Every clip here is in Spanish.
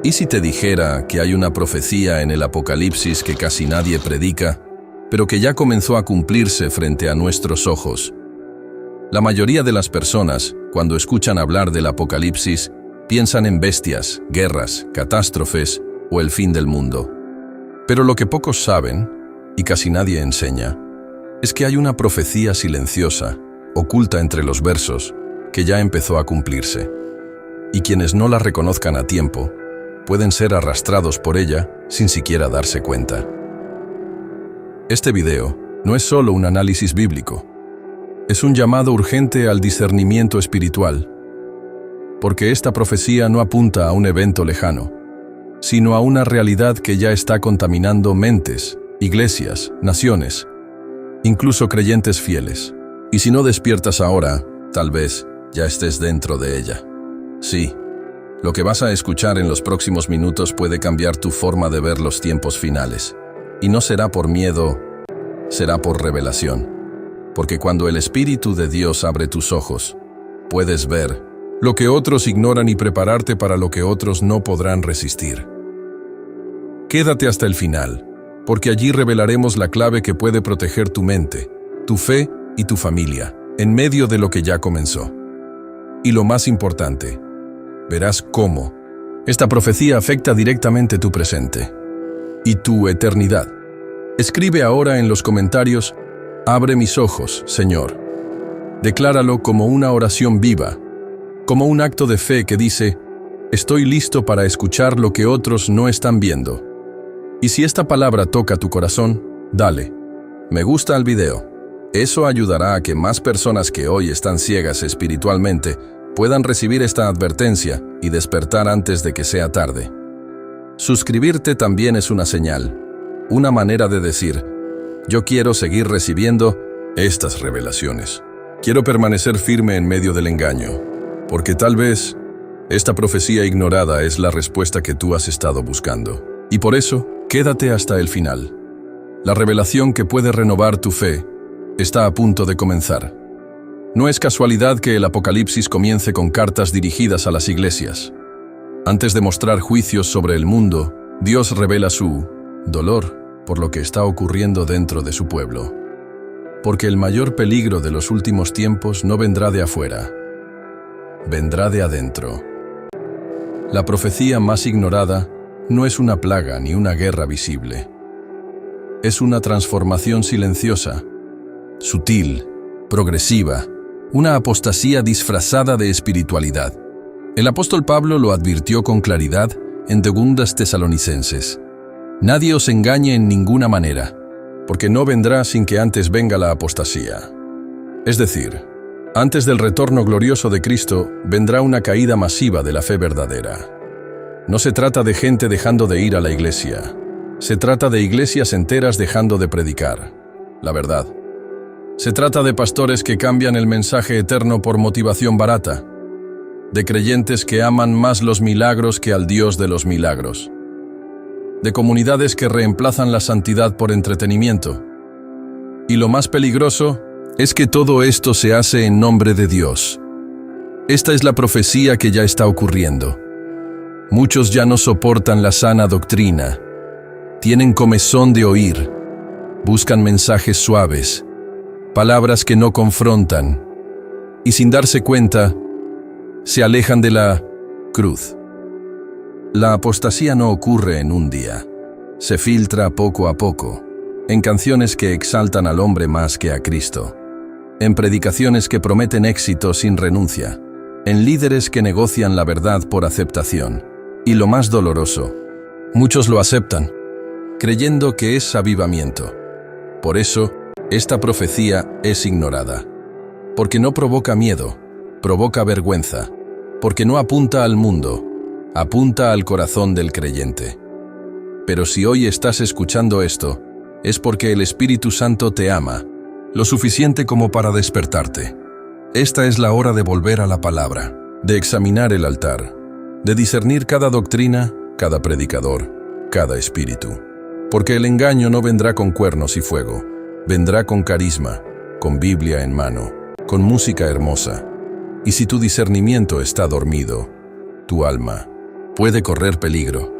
¿Y si te dijera que hay una profecía en el Apocalipsis que casi nadie predica, pero que ya comenzó a cumplirse frente a nuestros ojos? La mayoría de las personas, cuando escuchan hablar del Apocalipsis, piensan en bestias, guerras, catástrofes o el fin del mundo. Pero lo que pocos saben, y casi nadie enseña, es que hay una profecía silenciosa, oculta entre los versos, que ya empezó a cumplirse. Y quienes no la reconozcan a tiempo, pueden ser arrastrados por ella sin siquiera darse cuenta. Este video no es solo un análisis bíblico, es un llamado urgente al discernimiento espiritual, porque esta profecía no apunta a un evento lejano, sino a una realidad que ya está contaminando mentes, iglesias, naciones, incluso creyentes fieles. Y si no despiertas ahora, tal vez ya estés dentro de ella. Sí, lo que vas a escuchar en los próximos minutos puede cambiar tu forma de ver los tiempos finales. Y no será por miedo, será por revelación. Porque cuando el Espíritu de Dios abre tus ojos, puedes ver lo que otros ignoran y prepararte para lo que otros no podrán resistir. Quédate hasta el final, porque allí revelaremos la clave que puede proteger tu mente, tu fe y tu familia, en medio de lo que ya comenzó. Y lo más importante, verás cómo esta profecía afecta directamente tu presente y tu eternidad. Escribe ahora en los comentarios: abre mis ojos, Señor. Decláralo como una oración viva, como un acto de fe que dice: estoy listo para escuchar lo que otros no están viendo. Y si esta palabra toca tu corazón, dale me gusta al video. Eso ayudará a que más personas que hoy están ciegas espiritualmente puedan recibir esta advertencia y despertar antes de que sea tarde. Suscribirte también es una señal, una manera de decir: yo quiero seguir recibiendo estas revelaciones. Quiero permanecer firme en medio del engaño, porque tal vez esta profecía ignorada es la respuesta que tú has estado buscando. Y por eso, quédate hasta el final. La revelación que puede renovar tu fe está a punto de comenzar. No es casualidad que el Apocalipsis comience con cartas dirigidas a las iglesias. Antes de mostrar juicios sobre el mundo, Dios revela su dolor por lo que está ocurriendo dentro de su pueblo. Porque el mayor peligro de los últimos tiempos no vendrá de afuera, vendrá de adentro. La profecía más ignorada no es una plaga ni una guerra visible. Es una transformación silenciosa, sutil, progresiva, una apostasía disfrazada de espiritualidad. El apóstol Pablo lo advirtió con claridad en 2 Tesalonicenses. Nadie os engañe en ninguna manera, porque no vendrá sin que antes venga la apostasía. Es decir, antes del retorno glorioso de Cristo, vendrá una caída masiva de la fe verdadera. No se trata de gente dejando de ir a la iglesia. Se trata de iglesias enteras dejando de predicar la verdad. Se trata de pastores que cambian el mensaje eterno por motivación barata, de creyentes que aman más los milagros que al Dios de los milagros, de comunidades que reemplazan la santidad por entretenimiento. Y lo más peligroso es que todo esto se hace en nombre de Dios. Esta es la profecía que ya está ocurriendo. Muchos ya no soportan la sana doctrina. Tienen comezón de oír. Buscan mensajes suaves, palabras que no confrontan, y sin darse cuenta, se alejan de la cruz. La apostasía no ocurre en un día. Se filtra poco a poco, en canciones que exaltan al hombre más que a Cristo, en predicaciones que prometen éxito sin renuncia, en líderes que negocian la verdad por aceptación. Y lo más doloroso, muchos lo aceptan, creyendo que es avivamiento. Por eso, esta profecía es ignorada. Porque no provoca miedo, provoca vergüenza. Porque no apunta al mundo, apunta al corazón del creyente. Pero si hoy estás escuchando esto, es porque el Espíritu Santo te ama, lo suficiente como para despertarte. Esta es la hora de volver a la palabra, de examinar el altar, de discernir cada doctrina, cada predicador, cada espíritu. Porque el engaño no vendrá con cuernos y fuego, vendrá con carisma, con Biblia en mano, con música hermosa. Y si tu discernimiento está dormido, tu alma puede correr peligro.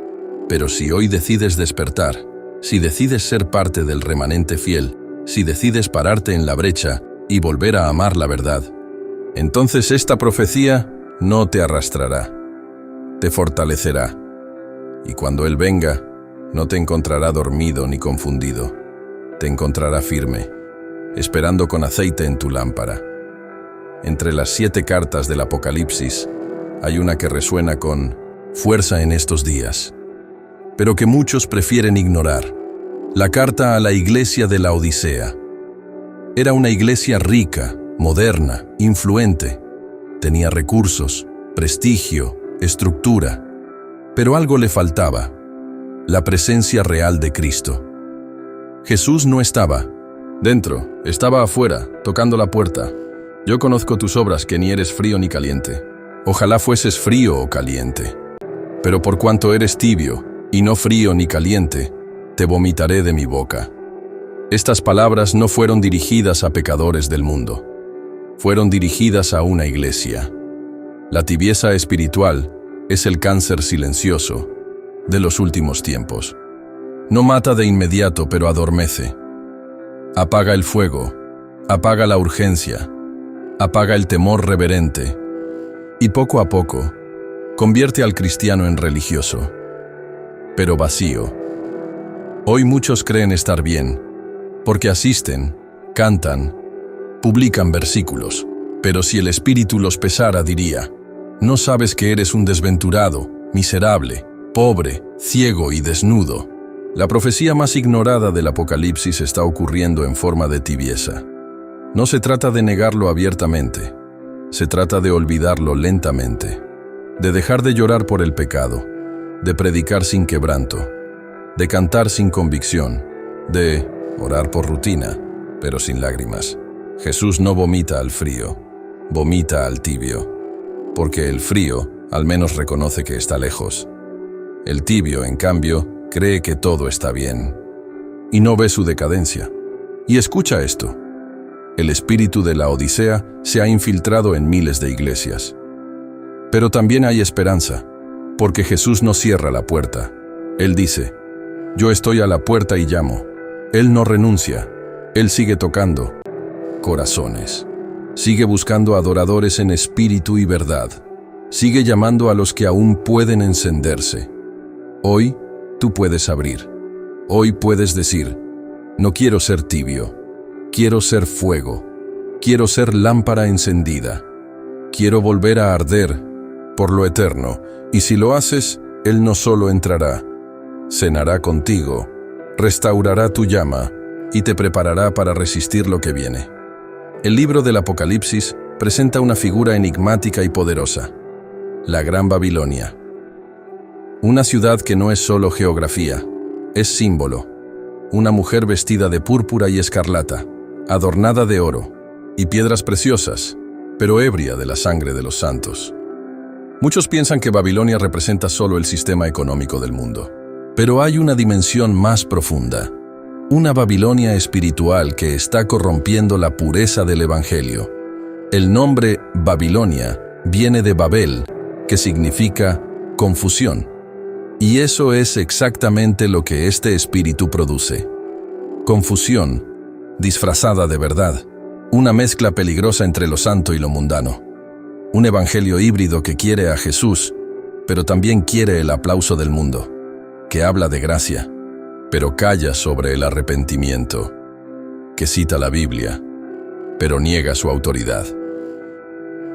Pero si hoy decides despertar, si decides ser parte del remanente fiel, si decides pararte en la brecha y volver a amar la verdad, entonces esta profecía no te arrastrará, te fortalecerá. Y cuando Él venga, no te encontrará dormido ni confundido, te encontrará firme, esperando con aceite en tu lámpara. Entre las 7 cartas del Apocalipsis, hay una que resuena con fuerza en estos días, pero que muchos prefieren ignorar. La carta a la iglesia de la Odisea. Era una iglesia rica, moderna, influente. Tenía recursos, prestigio, estructura. Pero algo le faltaba: la presencia real de Cristo. Jesús no estaba dentro, estaba afuera, tocando la puerta. Yo conozco tus obras, que ni eres frío ni caliente. Ojalá fueses frío o caliente. Pero por cuanto eres tibio, y no frío ni caliente, te vomitaré de mi boca. Estas palabras no fueron dirigidas a pecadores del mundo. Fueron dirigidas a una iglesia. La tibieza espiritual es el cáncer silencioso de los últimos tiempos. No mata de inmediato, pero adormece. Apaga el fuego, apaga la urgencia, apaga el temor reverente, y poco a poco convierte al cristiano en religioso, pero vacío. Hoy muchos creen estar bien, porque asisten, cantan, publican versículos, pero si el Espíritu los pesara, diría: no sabes que eres un desventurado, miserable, pobre, ciego y desnudo. La profecía más ignorada del Apocalipsis está ocurriendo en forma de tibieza. No se trata de negarlo abiertamente, se trata de olvidarlo lentamente, de dejar de llorar por el pecado, de predicar sin quebranto, de cantar sin convicción, de orar por rutina, pero sin lágrimas. Jesús no vomita al frío, vomita al tibio, porque el frío al menos reconoce que está lejos. El tibio, en cambio, cree que todo está bien y no ve su decadencia. Y escucha esto: el espíritu de la Odisea se ha infiltrado en miles de iglesias. Pero también hay esperanza, porque Jesús no cierra la puerta. Él dice: yo estoy a la puerta y llamo. Él no renuncia, Él sigue tocando corazones, sigue buscando adoradores en espíritu y verdad, sigue llamando a los que aún pueden encenderse. Hoy tú puedes abrir, hoy puedes decir: no quiero ser tibio, quiero ser fuego, quiero ser lámpara encendida, quiero volver a arder por lo eterno. Y si lo haces, Él no solo entrará, cenará contigo, restaurará tu llama y te preparará para resistir lo que viene. El libro del Apocalipsis presenta una figura enigmática y poderosa: la Gran Babilonia. Una ciudad que no es solo geografía, es símbolo. Una mujer vestida de púrpura y escarlata, adornada de oro y piedras preciosas, pero ebria de la sangre de los santos. Muchos piensan que Babilonia representa solo el sistema económico del mundo, pero hay una dimensión más profunda, una Babilonia espiritual que está corrompiendo la pureza del Evangelio. El nombre Babilonia viene de Babel, que significa confusión. Y eso es exactamente lo que este espíritu produce. Confusión, disfrazada de verdad, una mezcla peligrosa entre lo santo y lo mundano. Un evangelio híbrido que quiere a Jesús, pero también quiere el aplauso del mundo, que habla de gracia, pero calla sobre el arrepentimiento, que cita la Biblia, pero niega su autoridad.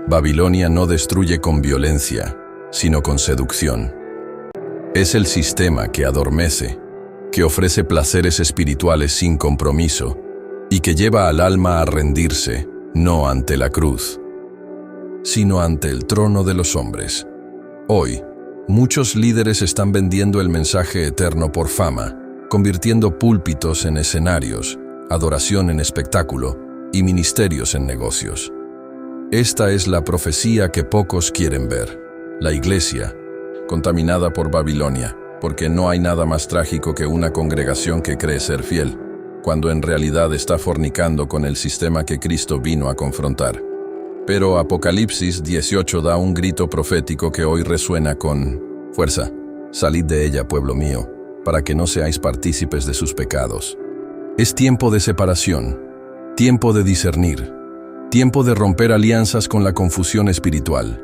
Babilonia no destruye con violencia, sino con seducción. Es el sistema que adormece, que ofrece placeres espirituales sin compromiso y que lleva al alma a rendirse, no ante la cruz, sino ante el trono de los hombres. Hoy, muchos líderes están vendiendo el mensaje eterno por fama, convirtiendo púlpitos en escenarios, adoración en espectáculo y ministerios en negocios. Esta es la profecía que pocos quieren ver. La iglesia, contaminada por Babilonia, porque no hay nada más trágico que una congregación que cree ser fiel, cuando en realidad está fornicando con el sistema que Cristo vino a confrontar. Pero Apocalipsis 18 da un grito profético que hoy resuena con Fuerza, salid de ella, pueblo mío, para que no seáis partícipes de sus pecados. Es tiempo de separación, tiempo de discernir, tiempo de romper alianzas con la confusión espiritual,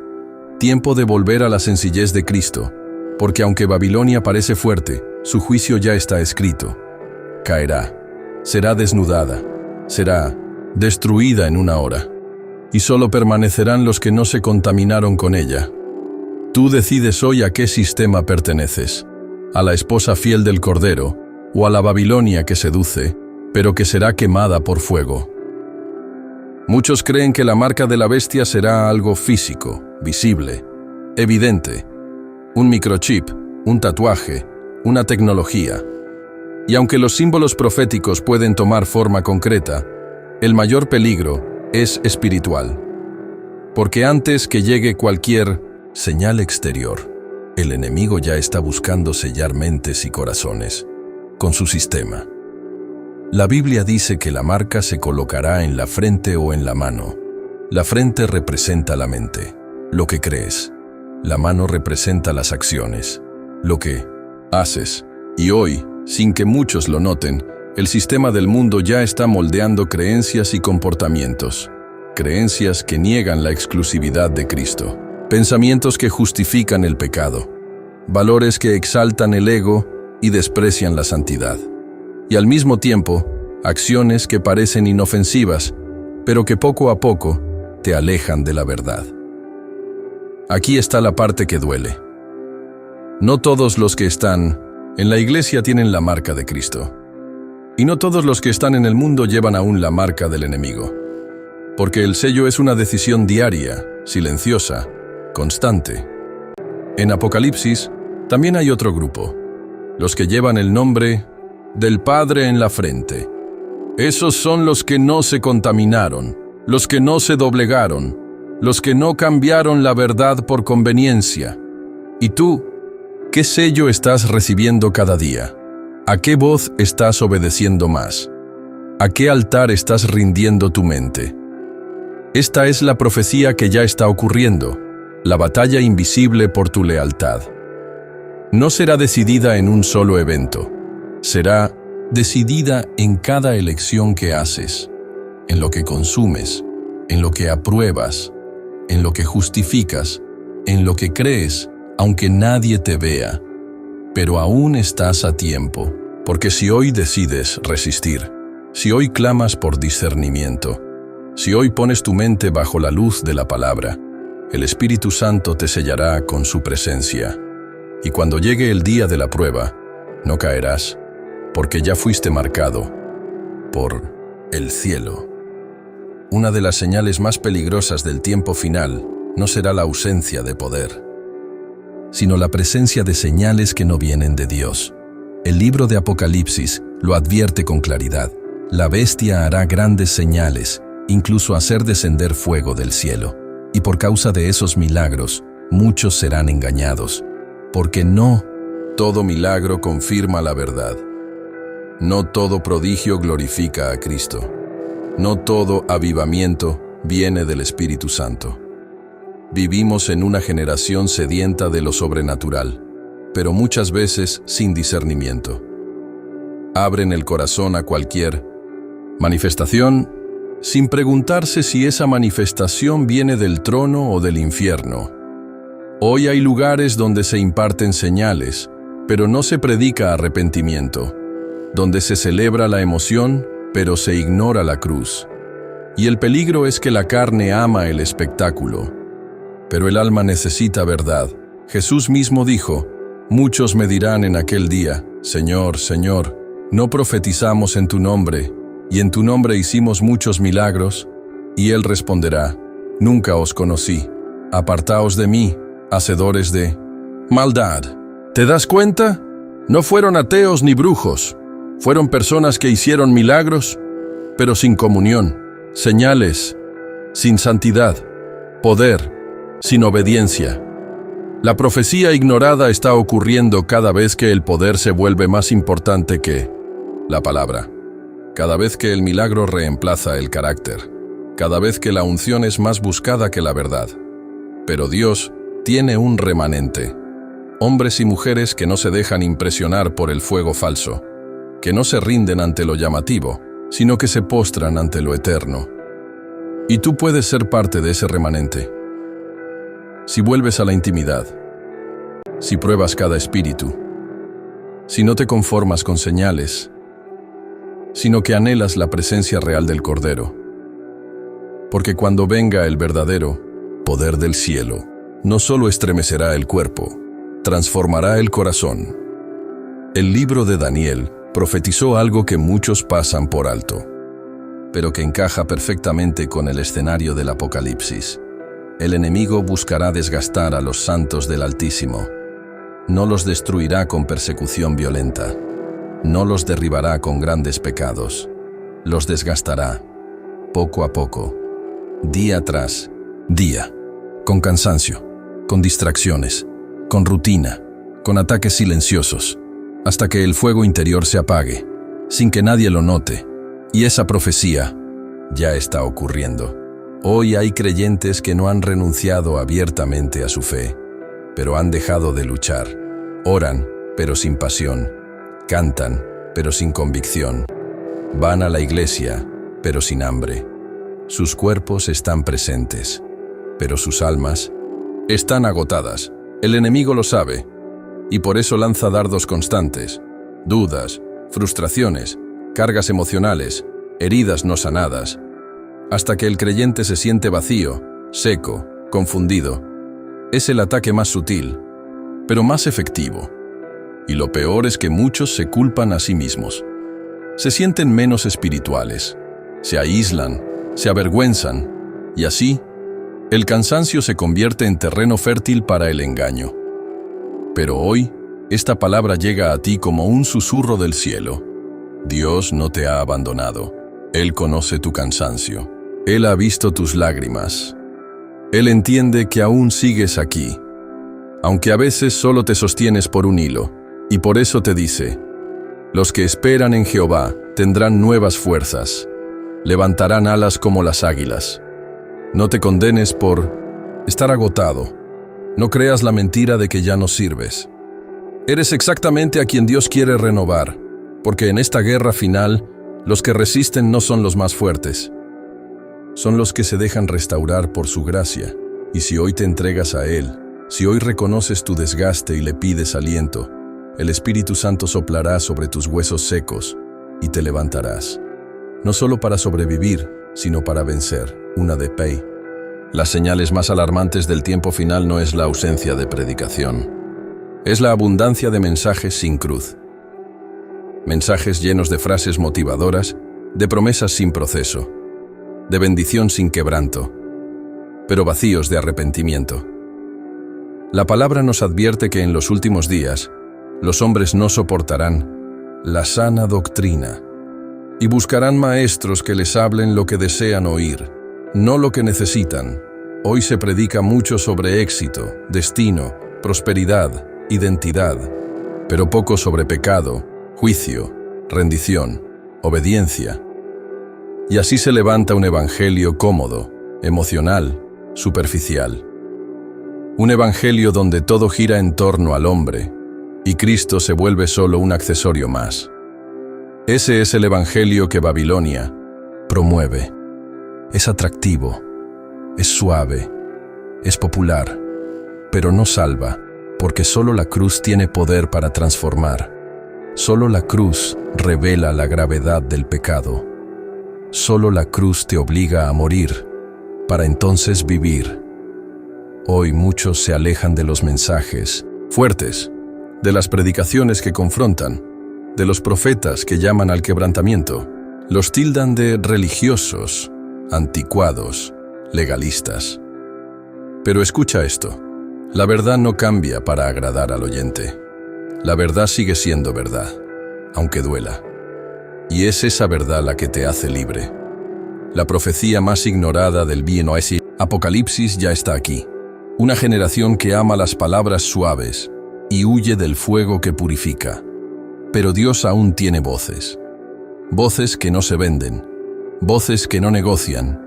tiempo de volver a la sencillez de Cristo, porque aunque Babilonia parece fuerte, su juicio ya está escrito. Caerá, será desnudada, será destruida en una hora, y solo permanecerán los que no se contaminaron con ella. Tú decides hoy a qué sistema perteneces, a la esposa fiel del Cordero, o a la Babilonia que seduce, pero que será quemada por fuego. Muchos creen que la marca de la bestia será algo físico, visible, evidente, un microchip, un tatuaje, una tecnología. Y aunque los símbolos proféticos pueden tomar forma concreta, el mayor peligro es espiritual. Porque antes que llegue cualquier señal exterior, el enemigo ya está buscando sellar mentes y corazones con su sistema. La Biblia dice que la marca se colocará en la frente o en la mano. La frente representa la mente, lo que crees. La mano representa las acciones, lo que haces. Y hoy, sin que muchos lo noten, el sistema del mundo ya está moldeando creencias y comportamientos. Creencias que niegan la exclusividad de Cristo. Pensamientos que justifican el pecado. Valores que exaltan el ego y desprecian la santidad. Y al mismo tiempo, acciones que parecen inofensivas, pero que poco a poco te alejan de la verdad. Aquí está la parte que duele. No todos los que están en la iglesia tienen la marca de Cristo. Y no todos los que están en el mundo llevan aún la marca del enemigo. Porque el sello es una decisión diaria, silenciosa, constante. En Apocalipsis también hay otro grupo, los que llevan el nombre del Padre en la frente. Esos son los que no se contaminaron, los que no se doblegaron, los que no cambiaron la verdad por conveniencia. ¿Y tú? ¿Qué sello estás recibiendo cada día? ¿A qué voz estás obedeciendo más? ¿A qué altar estás rindiendo tu mente? Esta es la profecía que ya está ocurriendo, la batalla invisible por tu lealtad. No será decidida en un solo evento. Será decidida en cada elección que haces, en lo que consumes, en lo que apruebas, en lo que justificas, en lo que crees, aunque nadie te vea. Pero aún estás a tiempo, porque si hoy decides resistir, si hoy clamas por discernimiento, si hoy pones tu mente bajo la luz de la palabra, el Espíritu Santo te sellará con su presencia. Y cuando llegue el día de la prueba, no caerás, porque ya fuiste marcado por el cielo. Una de las señales más peligrosas del tiempo final no será la ausencia de poder, sino la presencia de señales que no vienen de Dios. El libro de Apocalipsis lo advierte con claridad. La bestia hará grandes señales, incluso hacer descender fuego del cielo. Y por causa de esos milagros, muchos serán engañados, porque no todo milagro confirma la verdad. No todo prodigio glorifica a Cristo. No todo avivamiento viene del Espíritu Santo. Vivimos en una generación sedienta de lo sobrenatural, pero muchas veces sin discernimiento. Abren el corazón a cualquier manifestación sin preguntarse si esa manifestación viene del trono o del infierno. Hoy hay lugares donde se imparten señales, pero no se predica arrepentimiento, donde se celebra la emoción, pero se ignora la cruz. Y el peligro es que la carne ama el espectáculo, pero el alma necesita verdad. Jesús mismo dijo: muchos me dirán en aquel día, Señor, Señor, ¿no profetizamos en tu nombre, y en tu nombre hicimos muchos milagros? Y él responderá: nunca os conocí, apartaos de mí, hacedores de maldad. ¿Te das cuenta? No fueron ateos ni brujos, fueron personas que hicieron milagros, pero sin comunión, señales, sin santidad, poder, sin obediencia. La profecía ignorada está ocurriendo cada vez que el poder se vuelve más importante que la palabra, cada vez que el milagro reemplaza el carácter, cada vez que la unción es más buscada que la verdad. Pero Dios tiene un remanente, Hombres y mujeres que no se dejan impresionar por el fuego falso, que no se rinden ante lo llamativo, sino que se postran ante lo eterno. Y tú puedes ser parte de ese remanente. Si vuelves a la intimidad, si pruebas cada espíritu, si no te conformas con señales, sino que anhelas la presencia real del Cordero. Porque cuando venga el verdadero poder del cielo, no solo estremecerá el cuerpo, transformará el corazón. El libro de Daniel profetizó algo que muchos pasan por alto, pero que encaja perfectamente con el escenario del Apocalipsis. El enemigo buscará desgastar a los santos del Altísimo. No los destruirá con persecución violenta. No los derribará con grandes pecados. Los desgastará, poco a poco, día tras día, con cansancio, con distracciones, con rutina, con ataques silenciosos, hasta que el fuego interior se apague, sin que nadie lo note. Y esa profecía ya está ocurriendo. Hoy hay creyentes que no han renunciado abiertamente a su fe, pero han dejado de luchar. Oran, pero sin pasión. Cantan, pero sin convicción. Van a la iglesia, pero sin hambre. Sus cuerpos están presentes, pero sus almas están agotadas. El enemigo lo sabe, y por eso lanza dardos constantes, dudas, frustraciones, cargas emocionales, heridas no sanadas, hasta que el creyente se siente vacío, seco, confundido. Es el ataque más sutil, pero más efectivo. Y lo peor es que muchos se culpan a sí mismos. Se sienten menos espirituales, se aíslan, se avergüenzan, y así, el cansancio se convierte en terreno fértil para el engaño. Pero hoy, esta palabra llega a ti como un susurro del cielo. Dios no te ha abandonado. Él conoce tu cansancio. Él ha visto tus lágrimas. Él entiende que aún sigues aquí, aunque a veces solo te sostienes por un hilo, y por eso te dice: los que esperan en Jehová tendrán nuevas fuerzas, levantarán alas como las águilas. No te condenes por estar agotado. No creas la mentira de que ya no sirves. Eres exactamente a quien Dios quiere renovar, porque en esta guerra final, los que resisten no son los más fuertes. Son los que se dejan restaurar por su gracia. Y si hoy te entregas a Él, si hoy reconoces tu desgaste y le pides aliento, el Espíritu Santo soplará sobre tus huesos secos y te levantarás. No solo para sobrevivir, sino para vencer. Una de Pei. Las señales más alarmantes del tiempo final no es la ausencia de predicación. Es la abundancia de mensajes sin cruz. Mensajes llenos de frases motivadoras, de promesas sin proceso, de bendición sin quebranto, pero vacíos de arrepentimiento. La palabra nos advierte que en los últimos días, los hombres no soportarán la sana doctrina y buscarán maestros que les hablen lo que desean oír, no lo que necesitan. Hoy se predica mucho sobre éxito, destino, prosperidad, identidad, pero poco sobre pecado, juicio, rendición, obediencia. Y así se levanta un evangelio cómodo, emocional, superficial. Un evangelio donde todo gira en torno al hombre, y Cristo se vuelve solo un accesorio más. Ese es el evangelio que Babilonia promueve. Es atractivo, es suave, es popular, pero no salva, porque solo la cruz tiene poder para transformar. Solo la cruz revela la gravedad del pecado. Solo la cruz te obliga a morir, para entonces vivir. Hoy muchos se alejan de los mensajes fuertes, de las predicaciones que confrontan, de los profetas que llaman al quebrantamiento. Los tildan de religiosos, anticuados, legalistas. Pero escucha esto: la verdad no cambia para agradar al oyente. La verdad sigue siendo verdad, aunque duela. Y es esa verdad la que te hace libre. La profecía más ignorada del bien-oeste, Apocalipsis, ya está aquí. Una generación que ama las palabras suaves y huye del fuego que purifica. Pero Dios aún tiene voces. Voces que no se venden. Voces que no negocian.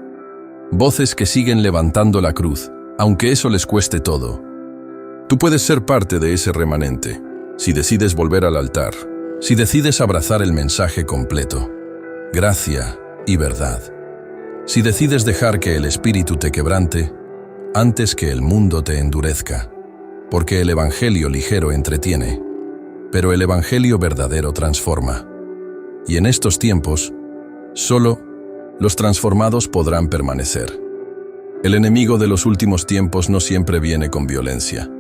Voces que siguen levantando la cruz, aunque eso les cueste todo. Tú puedes ser parte de ese remanente, si decides volver al altar, si decides abrazar el mensaje completo, gracia y verdad. Si decides dejar que el Espíritu te quebrante, antes que el mundo te endurezca, porque el Evangelio ligero entretiene, pero el Evangelio verdadero transforma. Y en estos tiempos, solo los transformados podrán permanecer. El enemigo de los últimos tiempos no siempre viene con violencia,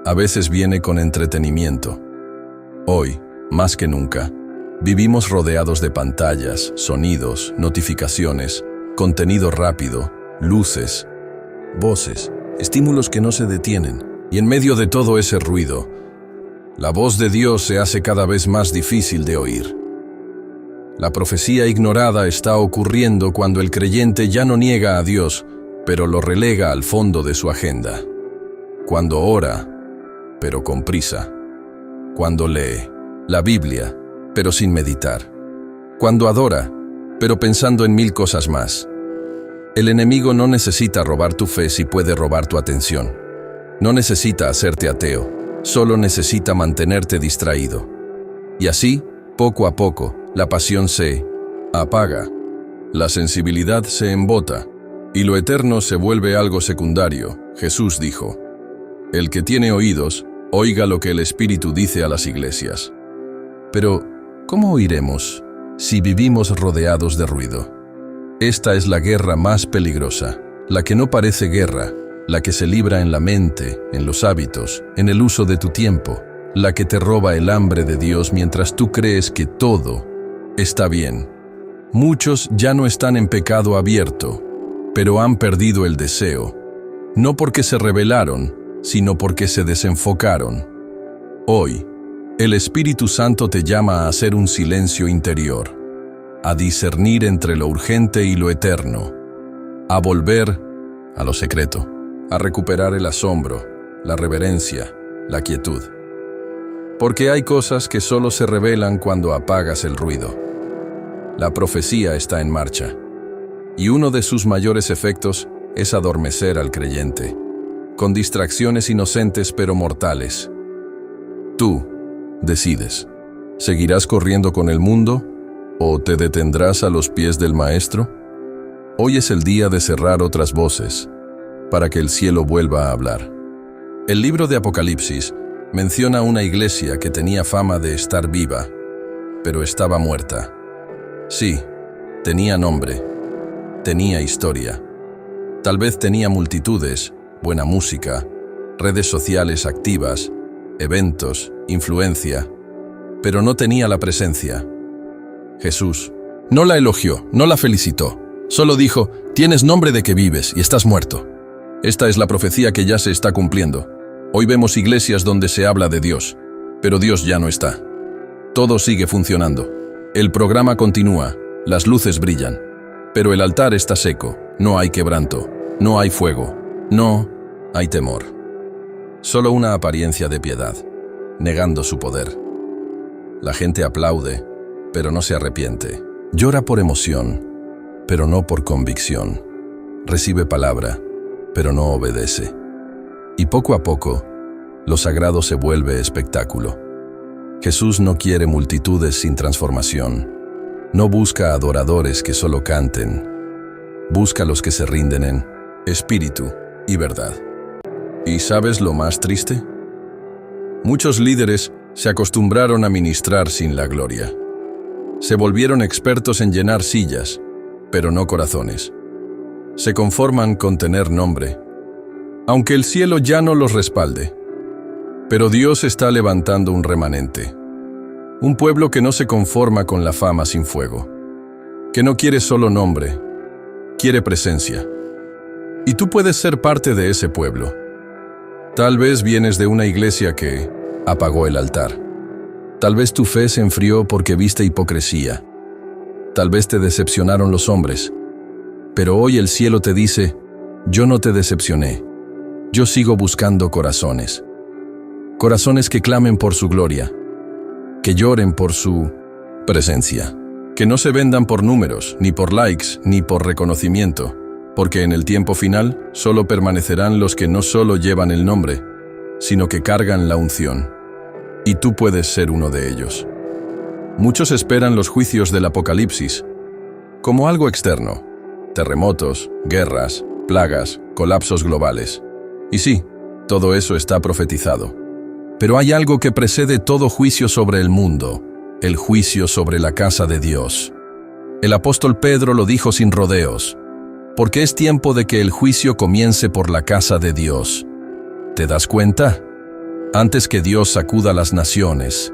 a veces viene con entretenimiento. Hoy, más que nunca, vivimos rodeados de pantallas, sonidos, notificaciones, contenido rápido, luces, voces, estímulos que no se detienen. Y en medio de todo ese ruido, la voz de Dios se hace cada vez más difícil de oír. La profecía ignorada está ocurriendo cuando el creyente ya no niega a Dios, pero lo relega al fondo de su agenda. Cuando ora, pero con prisa. Cuando lee la Biblia, pero sin meditar. Cuando adora, pero pensando en 1000 cosas más. El enemigo no necesita robar tu fe si puede robar tu atención. No necesita hacerte ateo, solo necesita mantenerte distraído. Y así, poco a poco, la pasión se apaga, la sensibilidad se embota, y lo eterno se vuelve algo secundario. Jesús dijo: el que tiene oídos, oiga lo que el Espíritu dice a las iglesias. Pero, ¿cómo oiremos si vivimos rodeados de ruido? Esta es la guerra más peligrosa, la que no parece guerra, la que se libra en la mente, en los hábitos, en el uso de tu tiempo, la que te roba el hambre de Dios mientras tú crees que todo está bien. Muchos ya no están en pecado abierto, pero han perdido el deseo, no porque se rebelaron, sino porque se desenfocaron. Hoy, el Espíritu Santo te llama a hacer un silencio interior, a discernir entre lo urgente y lo eterno, a volver a lo secreto, a recuperar el asombro, la reverencia, la quietud. Porque hay cosas que solo se revelan cuando apagas el ruido. La profecía está en marcha, y uno de sus mayores efectos es adormecer al creyente, con distracciones inocentes pero mortales. Tú decides, ¿seguirás corriendo con el mundo o te detendrás a los pies del Maestro? Hoy es el día de cerrar otras voces, para que el cielo vuelva a hablar. El libro de Apocalipsis menciona una iglesia que tenía fama de estar viva, pero estaba muerta. Sí, tenía nombre, tenía historia. Tal vez tenía multitudes, buena música, redes sociales activas, eventos, influencia, pero no tenía la presencia. Jesús no la elogió, no la felicitó, solo dijo: tienes nombre de que vives y estás muerto. Esta es la profecía que ya se está cumpliendo. Hoy vemos iglesias donde se habla de Dios, pero Dios ya no está. Todo sigue funcionando. El programa continúa, las luces brillan, pero el altar está seco, no hay quebranto, no hay fuego, no hay temor. Solo una apariencia de piedad, negando su poder. La gente aplaude, pero no se arrepiente. Llora por emoción, pero no por convicción. Recibe palabra, pero no obedece. Y poco a poco, lo sagrado se vuelve espectáculo. Jesús no quiere multitudes sin transformación. No busca adoradores que solo canten. Busca los que se rinden en espíritu y verdad. ¿Y sabes lo más triste? Muchos líderes se acostumbraron a ministrar sin la gloria. Se volvieron expertos en llenar sillas, pero no corazones. Se conforman con tener nombre, aunque el cielo ya no los respalde. Pero Dios está levantando un remanente, un pueblo que no se conforma con la fama sin fuego, que no quiere solo nombre, quiere presencia. Y tú puedes ser parte de ese pueblo. Tal vez vienes de una iglesia que apagó el altar. Tal vez tu fe se enfrió porque viste hipocresía. Tal vez te decepcionaron los hombres. Pero hoy el cielo te dice: yo no te decepcioné. Yo sigo buscando corazones. Corazones que clamen por su gloria, que lloren por su presencia, que no se vendan por números, ni por likes, ni por reconocimiento, porque en el tiempo final solo permanecerán los que no solo llevan el nombre, sino que cargan la unción. Y tú puedes ser uno de ellos. Muchos esperan los juicios del Apocalipsis como algo externo: terremotos, guerras, plagas, colapsos globales. Y sí, todo eso está profetizado. Pero hay algo que precede todo juicio sobre el mundo: el juicio sobre la casa de Dios. El apóstol Pedro lo dijo sin rodeos: porque es tiempo de que el juicio comience por la casa de Dios. ¿Te das cuenta? Antes que Dios sacuda las naciones,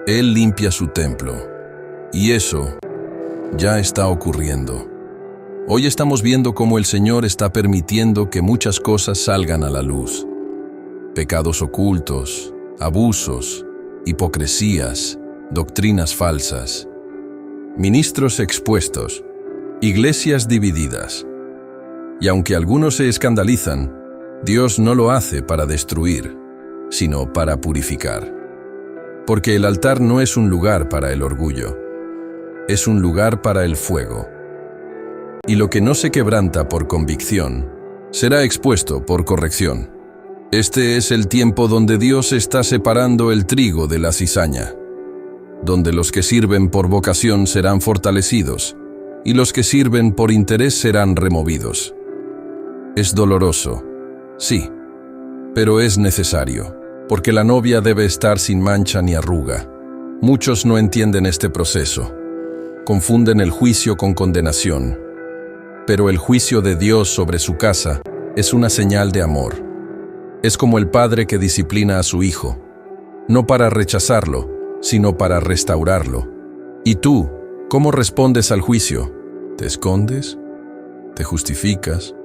Él limpia su templo. Y eso ya está ocurriendo. Hoy estamos viendo cómo el Señor está permitiendo que muchas cosas salgan a la luz. Pecados ocultos, abusos, hipocresías, doctrinas falsas, ministros expuestos, iglesias divididas. Y aunque algunos se escandalizan, Dios no lo hace para destruir, sino para purificar. Porque el altar no es un lugar para el orgullo, es un lugar para el fuego. Y lo que no se quebranta por convicción, será expuesto por corrección. Este es el tiempo donde Dios está separando el trigo de la cizaña, donde los que sirven por vocación serán fortalecidos, y los que sirven por interés serán removidos. Es doloroso, sí, pero es necesario, porque la novia debe estar sin mancha ni arruga. Muchos no entienden este proceso. Confunden el juicio con condenación. Pero el juicio de Dios sobre su casa es una señal de amor. Es como el padre que disciplina a su hijo, no para rechazarlo, sino para restaurarlo. ¿Y tú, cómo respondes al juicio? ¿Te escondes? ¿Te justificas?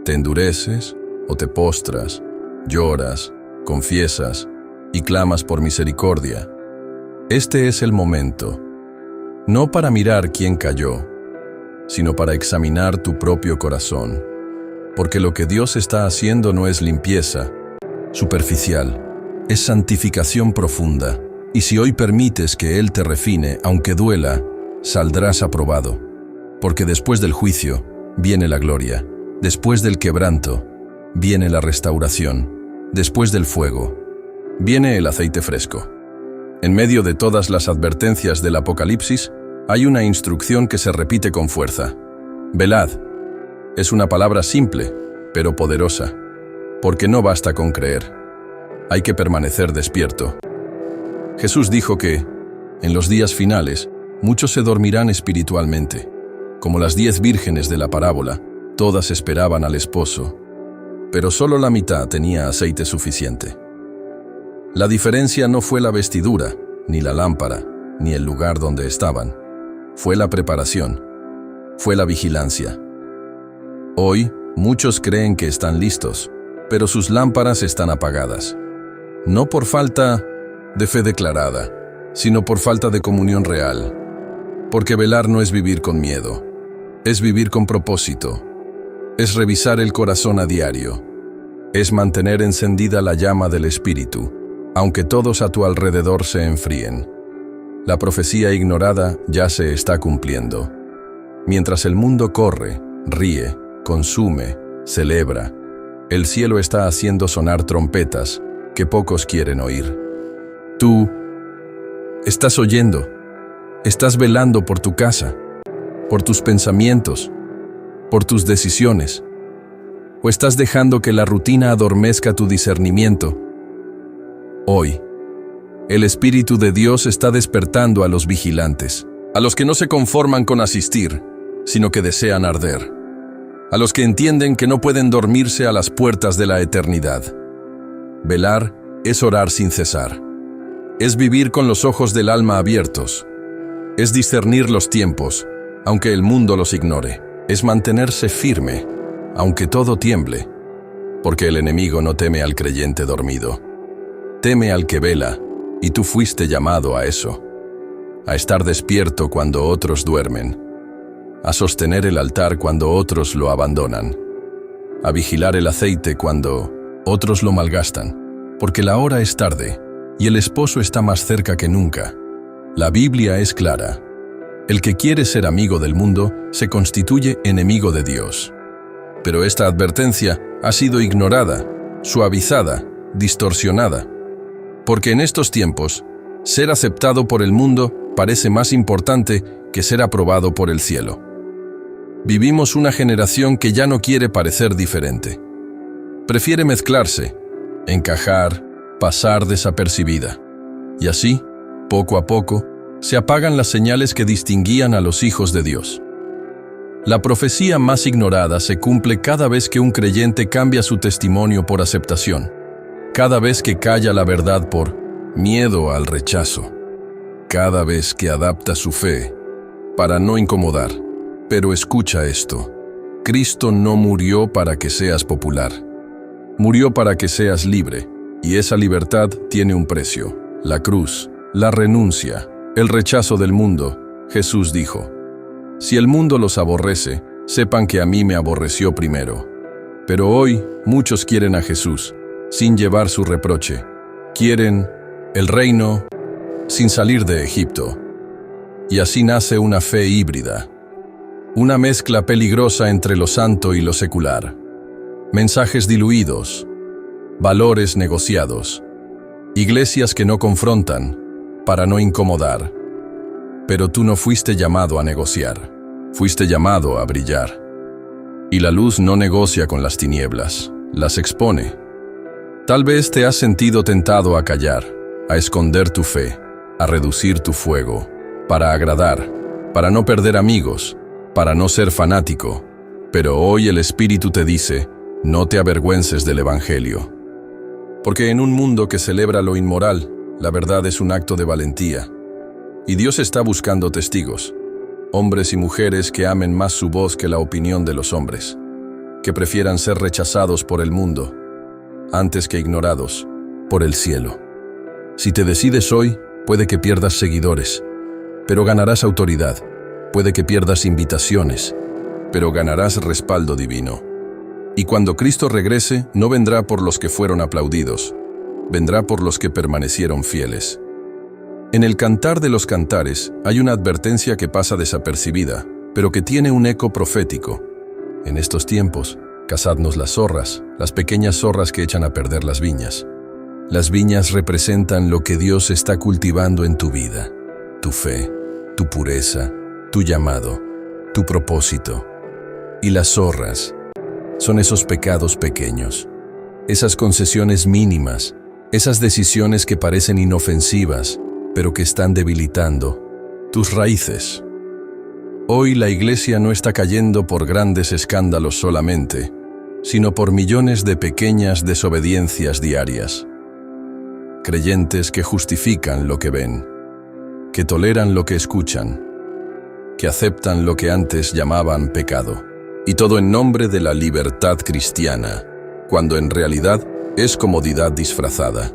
¿Te endureces o te postras, lloras, confiesas y clamas por misericordia? Este es el momento, no para mirar quién cayó, sino para examinar tu propio corazón, porque lo que Dios está haciendo no es limpieza superficial, es santificación profunda, y si hoy permites que Él te refine, aunque duela, saldrás aprobado, porque después del juicio viene la gloria. Después del quebranto, viene la restauración. Después del fuego, viene el aceite fresco. En medio de todas las advertencias del Apocalipsis, hay una instrucción que se repite con fuerza. Velad. Es una palabra simple, pero poderosa, porque no basta con creer. Hay que permanecer despierto. Jesús dijo que, en los días finales, muchos se dormirán espiritualmente, como las 10 vírgenes de la parábola. Todas esperaban al esposo, pero solo la mitad tenía aceite suficiente. La diferencia no fue la vestidura, ni la lámpara, ni el lugar donde estaban. Fue la preparación, fue la vigilancia. Hoy, muchos creen que están listos, pero sus lámparas están apagadas. No por falta de fe declarada, sino por falta de comunión real. Porque velar no es vivir con miedo, es vivir con propósito. Es revisar el corazón a diario. Es mantener encendida la llama del Espíritu, aunque todos a tu alrededor se enfríen. La profecía ignorada ya se está cumpliendo. Mientras el mundo corre, ríe, consume, celebra, el cielo está haciendo sonar trompetas que pocos quieren oír. Tú estás oyendo, estás velando por tu casa, por tus pensamientos, por tus decisiones, o estás dejando que la rutina adormezca tu discernimiento. Hoy, el Espíritu de Dios está despertando a los vigilantes, a los que no se conforman con asistir, sino que desean arder, a los que entienden que no pueden dormirse a las puertas de la eternidad. Velar es orar sin cesar, es vivir con los ojos del alma abiertos, es discernir los tiempos, aunque el mundo los ignore. Es mantenerse firme, aunque todo tiemble, porque el enemigo no teme al creyente dormido. Teme al que vela, y tú fuiste llamado a eso, a estar despierto cuando otros duermen, a sostener el altar cuando otros lo abandonan, a vigilar el aceite cuando otros lo malgastan, porque la hora es tarde, y el esposo está más cerca que nunca. La Biblia es clara. El que quiere ser amigo del mundo se constituye enemigo de Dios. Pero esta advertencia ha sido ignorada, suavizada, distorsionada. Porque en estos tiempos, ser aceptado por el mundo parece más importante que ser aprobado por el cielo. Vivimos una generación que ya no quiere parecer diferente. Prefiere mezclarse, encajar, pasar desapercibida. Y así, poco a poco, se apagan las señales que distinguían a los hijos de Dios. La profecía más ignorada se cumple cada vez que un creyente cambia su testimonio por aceptación, cada vez que calla la verdad por miedo al rechazo, cada vez que adapta su fe para no incomodar. Pero escucha esto: Cristo no murió para que seas popular, murió para que seas libre, y esa libertad tiene un precio: la cruz, la renuncia, el rechazo del mundo. Jesús dijo: si el mundo los aborrece, sepan que a mí me aborreció primero. Pero hoy muchos quieren a Jesús, sin llevar su reproche. Quieren el reino sin salir de Egipto. Y así nace una fe híbrida, una mezcla peligrosa entre lo santo y lo secular. Mensajes diluidos, valores negociados, iglesias que no confrontan para no incomodar. Pero tú no fuiste llamado a negociar, fuiste llamado a brillar. Y la luz no negocia con las tinieblas, las expone. Tal vez te has sentido tentado a callar, a esconder tu fe, a reducir tu fuego, para agradar, para no perder amigos, para no ser fanático. Pero hoy el Espíritu te dice: no te avergüences del Evangelio. Porque en un mundo que celebra lo inmoral, la verdad es un acto de valentía. Y Dios está buscando testigos, hombres y mujeres que amen más su voz que la opinión de los hombres, que prefieran ser rechazados por el mundo, antes que ignorados por el cielo. Si te decides hoy, puede que pierdas seguidores, pero ganarás autoridad. Puede que pierdas invitaciones, pero ganarás respaldo divino. Y cuando Cristo regrese, no vendrá por los que fueron aplaudidos, vendrá por los que permanecieron fieles. En el Cantar de los Cantares hay una advertencia que pasa desapercibida, pero que tiene un eco profético. En estos tiempos, cazadnos las zorras, las pequeñas zorras que echan a perder las viñas. Las viñas representan lo que Dios está cultivando en tu vida: tu fe, tu pureza, tu llamado, tu propósito. Y las zorras son esos pecados pequeños, esas concesiones mínimas, esas decisiones que parecen inofensivas, pero que están debilitando tus raíces. Hoy la iglesia no está cayendo por grandes escándalos solamente, sino por millones de pequeñas desobediencias diarias. Creyentes que justifican lo que ven, que toleran lo que escuchan, que aceptan lo que antes llamaban pecado, y todo en nombre de la libertad cristiana, cuando en realidad es comodidad disfrazada.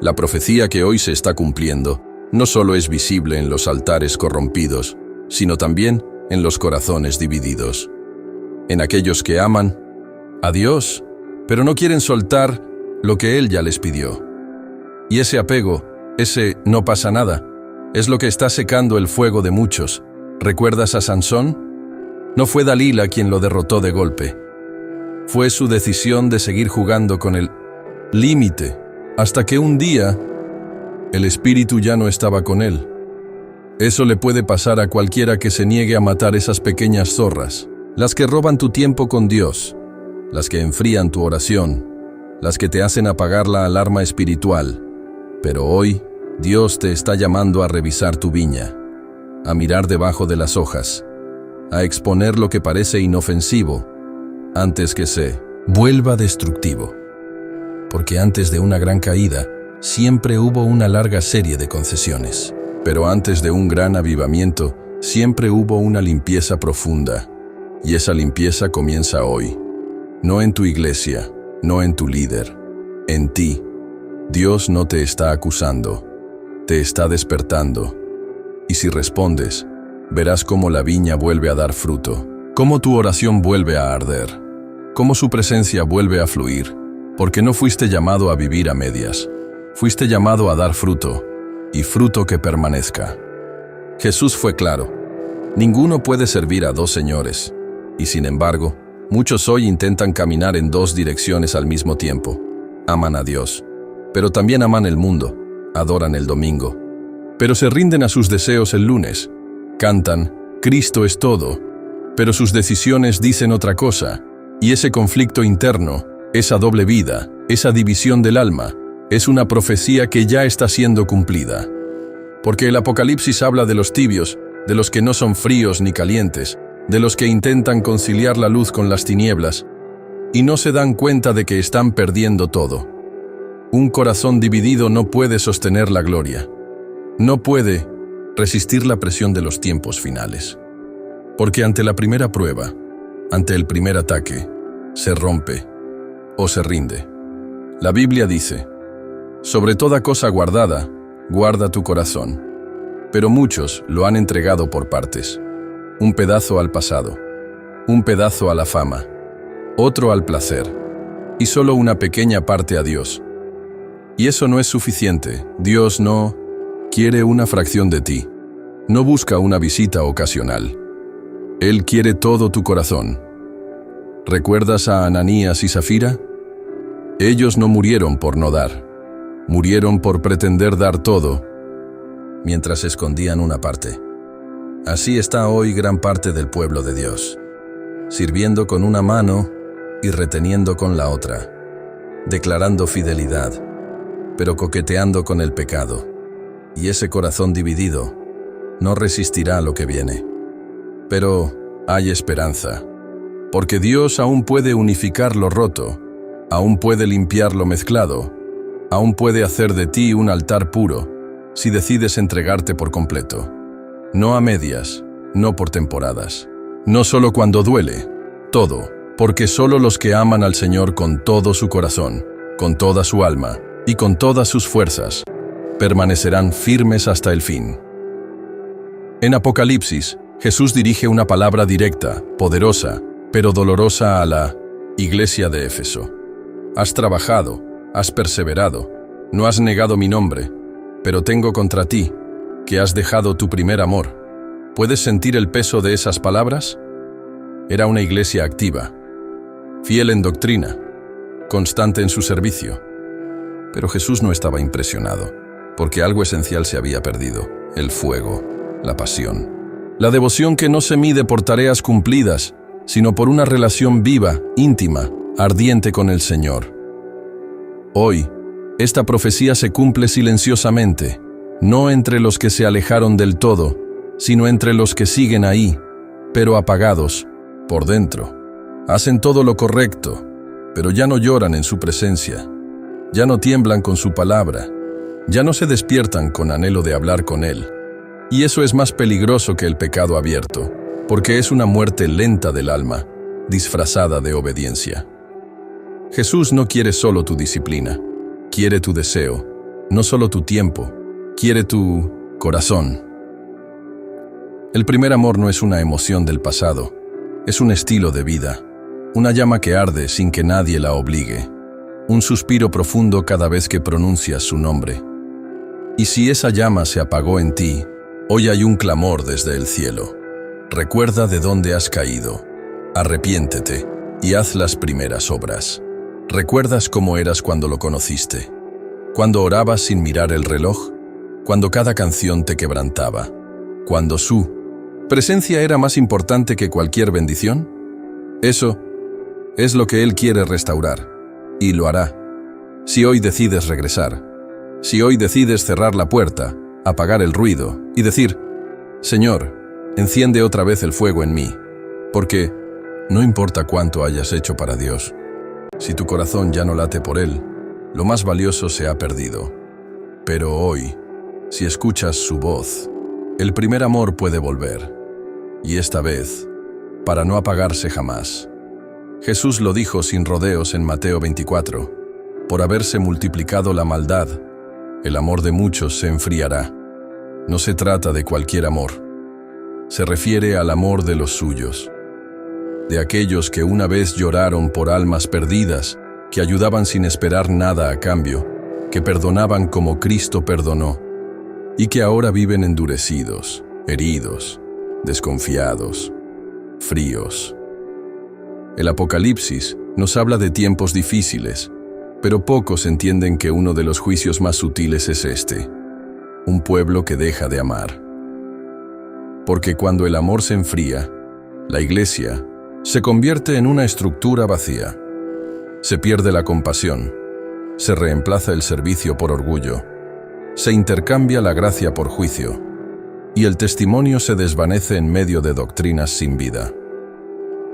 La profecía que hoy se está cumpliendo no solo es visible en los altares corrompidos, sino también en los corazones divididos, en aquellos que aman a Dios, pero no quieren soltar lo que Él ya les pidió. Y ese apego, ese no pasa nada, es lo que está secando el fuego de muchos. ¿Recuerdas a Sansón? No fue Dalila quien lo derrotó de golpe. Fue su decisión de seguir jugando con el límite, hasta que un día el espíritu ya no estaba con él. Eso le puede pasar a cualquiera que se niegue a matar esas pequeñas zorras, las que roban tu tiempo con Dios, las que enfrían tu oración, las que te hacen apagar la alarma espiritual. Pero hoy Dios te está llamando a revisar tu viña, a mirar debajo de las hojas, a exponer lo que parece inofensivo antes que se vuelva destructivo. Porque antes de una gran caída, siempre hubo una larga serie de concesiones. Pero antes de un gran avivamiento, siempre hubo una limpieza profunda. Y esa limpieza comienza hoy. No en tu iglesia, no en tu líder, en ti. Dios no te está acusando, te está despertando. Y si respondes, verás cómo la viña vuelve a dar fruto, cómo tu oración vuelve a arder, cómo su presencia vuelve a fluir. Porque no fuiste llamado a vivir a medias, fuiste llamado a dar fruto, y fruto que permanezca. Jesús fue claro: ninguno puede servir a dos señores, y sin embargo, muchos hoy intentan caminar en dos direcciones al mismo tiempo. aman a Dios, pero también aman el mundo, adoran el domingo, pero se rinden a sus deseos el lunes, cantan, Cristo es todo, pero sus decisiones dicen otra cosa, y ese conflicto interno, esa doble vida, esa división del alma, es una profecía que ya está siendo cumplida. Porque el Apocalipsis habla de los tibios, de los que no son fríos ni calientes, de los que intentan conciliar la luz con las tinieblas, y no se dan cuenta de que están perdiendo todo. Un corazón dividido no puede sostener la gloria. No puede resistir la presión de los tiempos finales. Porque ante la primera prueba, ante el primer ataque, se rompe o se rinde. La Biblia dice, sobre toda cosa guardada, guarda tu corazón. Pero muchos lo han entregado por partes. Un pedazo al pasado, un pedazo a la fama, otro al placer, y solo una pequeña parte a Dios. Y eso no es suficiente. Dios no quiere una fracción de ti. No busca una visita ocasional. Él quiere todo tu corazón. ¿Recuerdas a Ananías y Zafira? Ellos no murieron por no dar. Murieron por pretender dar todo, mientras escondían una parte. Así está hoy gran parte del pueblo de Dios, sirviendo con una mano y reteniendo con la otra, declarando fidelidad, pero coqueteando con el pecado. Y ese corazón dividido no resistirá lo que viene. Pero hay esperanza, porque Dios aún puede unificar lo roto, aún puede limpiar lo mezclado, aún puede hacer de ti un altar puro, si decides entregarte por completo. No a medias, no por temporadas, no solo cuando duele, todo, porque solo los que aman al Señor con todo su corazón, con toda su alma y con todas sus fuerzas, permanecerán firmes hasta el fin. En Apocalipsis, Jesús dirige una palabra directa, poderosa, pero dolorosa a la iglesia de Éfeso. Has trabajado, has perseverado, no has negado mi nombre, pero tengo contra ti, que has dejado tu primer amor. ¿Puedes sentir el peso de esas palabras? Era una iglesia activa, fiel en doctrina, constante en su servicio. Pero Jesús no estaba impresionado, porque algo esencial se había perdido: el fuego, la pasión. La devoción que no se mide por tareas cumplidas, sino por una relación viva, íntima, ardiente con el Señor. Hoy, esta profecía se cumple silenciosamente, no entre los que se alejaron del todo, sino entre los que siguen ahí, pero apagados por dentro. Hacen todo lo correcto, pero ya no lloran en su presencia, ya no tiemblan con su palabra, ya no se despiertan con anhelo de hablar con Él. Y eso es más peligroso que el pecado abierto, porque es una muerte lenta del alma, disfrazada de obediencia. Jesús no quiere solo tu disciplina, quiere tu deseo, no solo tu tiempo, quiere tu corazón. El primer amor no es una emoción del pasado, es un estilo de vida, una llama que arde sin que nadie la obligue, un suspiro profundo cada vez que pronuncias su nombre. Y si esa llama se apagó en ti, hoy hay un clamor desde el cielo. Recuerda de dónde has caído, arrepiéntete y haz las primeras obras. ¿Recuerdas cómo eras cuando lo conociste? Cuando orabas sin mirar el reloj, cuando cada canción te quebrantaba, cuando su presencia era más importante que cualquier bendición. Eso es lo que Él quiere restaurar, y lo hará. Si hoy decides regresar, si hoy decides cerrar la puerta, apagar el ruido y decir: Señor, enciende otra vez el fuego en mí, porque no importa cuánto hayas hecho para Dios, si tu corazón ya no late por Él, lo más valioso se ha perdido. Pero hoy, si escuchas su voz, el primer amor puede volver, y esta vez, para no apagarse jamás. Jesús lo dijo sin rodeos en Mateo 24, por haberse multiplicado la maldad, el amor de muchos se enfriará. No se trata de cualquier amor, se refiere al amor de los suyos, de aquellos que una vez lloraron por almas perdidas, que ayudaban sin esperar nada a cambio, que perdonaban como Cristo perdonó, y que ahora viven endurecidos, heridos, desconfiados, fríos. El Apocalipsis nos habla de tiempos difíciles, Pero pocos entienden que uno de los juicios más sutiles es este: un pueblo que deja de amar. Porque cuando el amor se enfría, la iglesia se convierte en una estructura vacía. Se pierde la compasión, se reemplaza el servicio por orgullo, se intercambia la gracia por juicio, y el testimonio se desvanece en medio de doctrinas sin vida.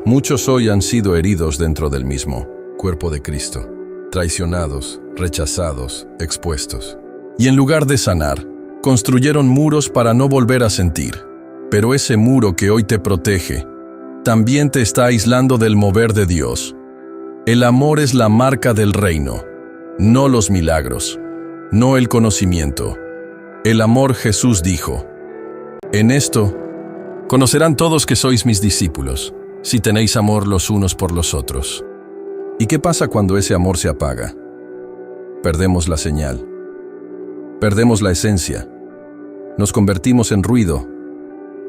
Muchos hoy han sido heridos dentro del mismo cuerpo de Cristo, traicionados, rechazados, expuestos. Y en lugar de sanar, construyeron muros para no volver a sentir. Pero ese muro que hoy te protege, también te está aislando del mover de Dios. El amor es la marca del reino, no los milagros, no el conocimiento. El amor, Jesús dijo: en esto conocerán todos que sois mis discípulos, si tenéis amor los unos por los otros. ¿Y qué pasa cuando ese amor se apaga? Perdemos la señal, perdemos la esencia, nos convertimos en ruido,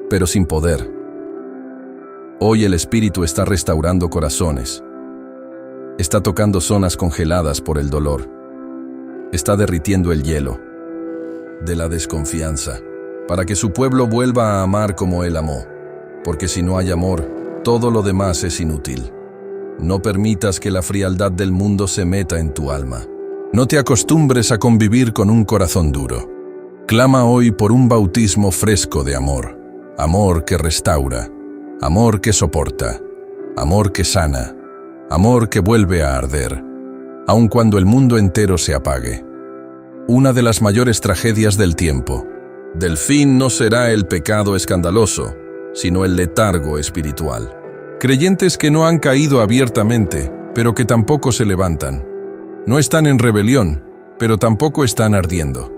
pero sin poder. Hoy el Espíritu está restaurando corazones, está tocando zonas congeladas por el dolor, está derritiendo el hielo de la desconfianza, para que su pueblo vuelva a amar como Él amó, porque si no hay amor, todo lo demás es inútil. No permitas que la frialdad del mundo se meta en tu alma. No te acostumbres a convivir con un corazón duro. Clama hoy por un bautismo fresco de amor, amor que restaura, amor que soporta, amor que sana, amor que vuelve a arder, aun cuando el mundo entero se apague. Una de las mayores tragedias del tiempo, del fin, no será el pecado escandaloso, sino el letargo espiritual. Creyentes que no han caído abiertamente, pero que tampoco se levantan. No están en rebelión, pero tampoco están ardiendo.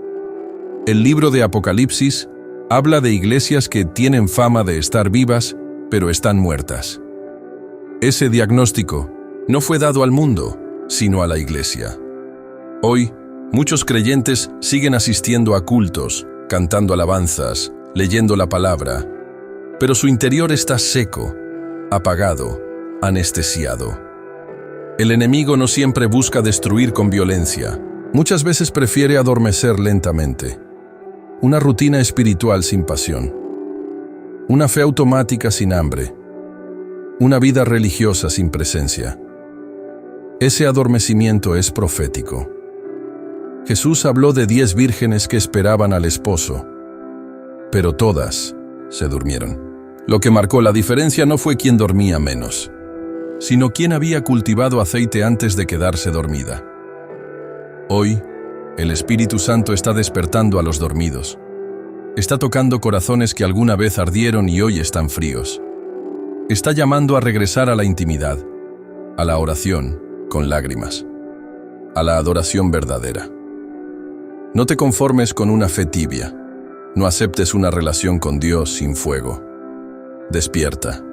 El libro de Apocalipsis habla de iglesias que tienen fama de estar vivas, pero están muertas. Ese diagnóstico no fue dado al mundo, sino a la iglesia. Hoy, muchos creyentes siguen asistiendo a cultos, cantando alabanzas, leyendo la palabra, pero su interior está seco, apagado, anestesiado. El enemigo no siempre busca destruir con violencia, muchas veces prefiere adormecer lentamente. Una rutina espiritual sin pasión, una fe automática sin hambre, una vida religiosa sin presencia. Ese adormecimiento es profético. Jesús habló de 10 vírgenes que esperaban al esposo, pero todas se durmieron. Lo que marcó la diferencia no fue quién dormía menos, sino quién había cultivado aceite antes de quedarse dormida. Hoy, el Espíritu Santo está despertando a los dormidos. Está tocando corazones que alguna vez ardieron y hoy están fríos. Está llamando a regresar a la intimidad, a la oración con lágrimas, a la adoración verdadera. No te conformes con una fe tibia. No aceptes una relación con Dios sin fuego. Despierta,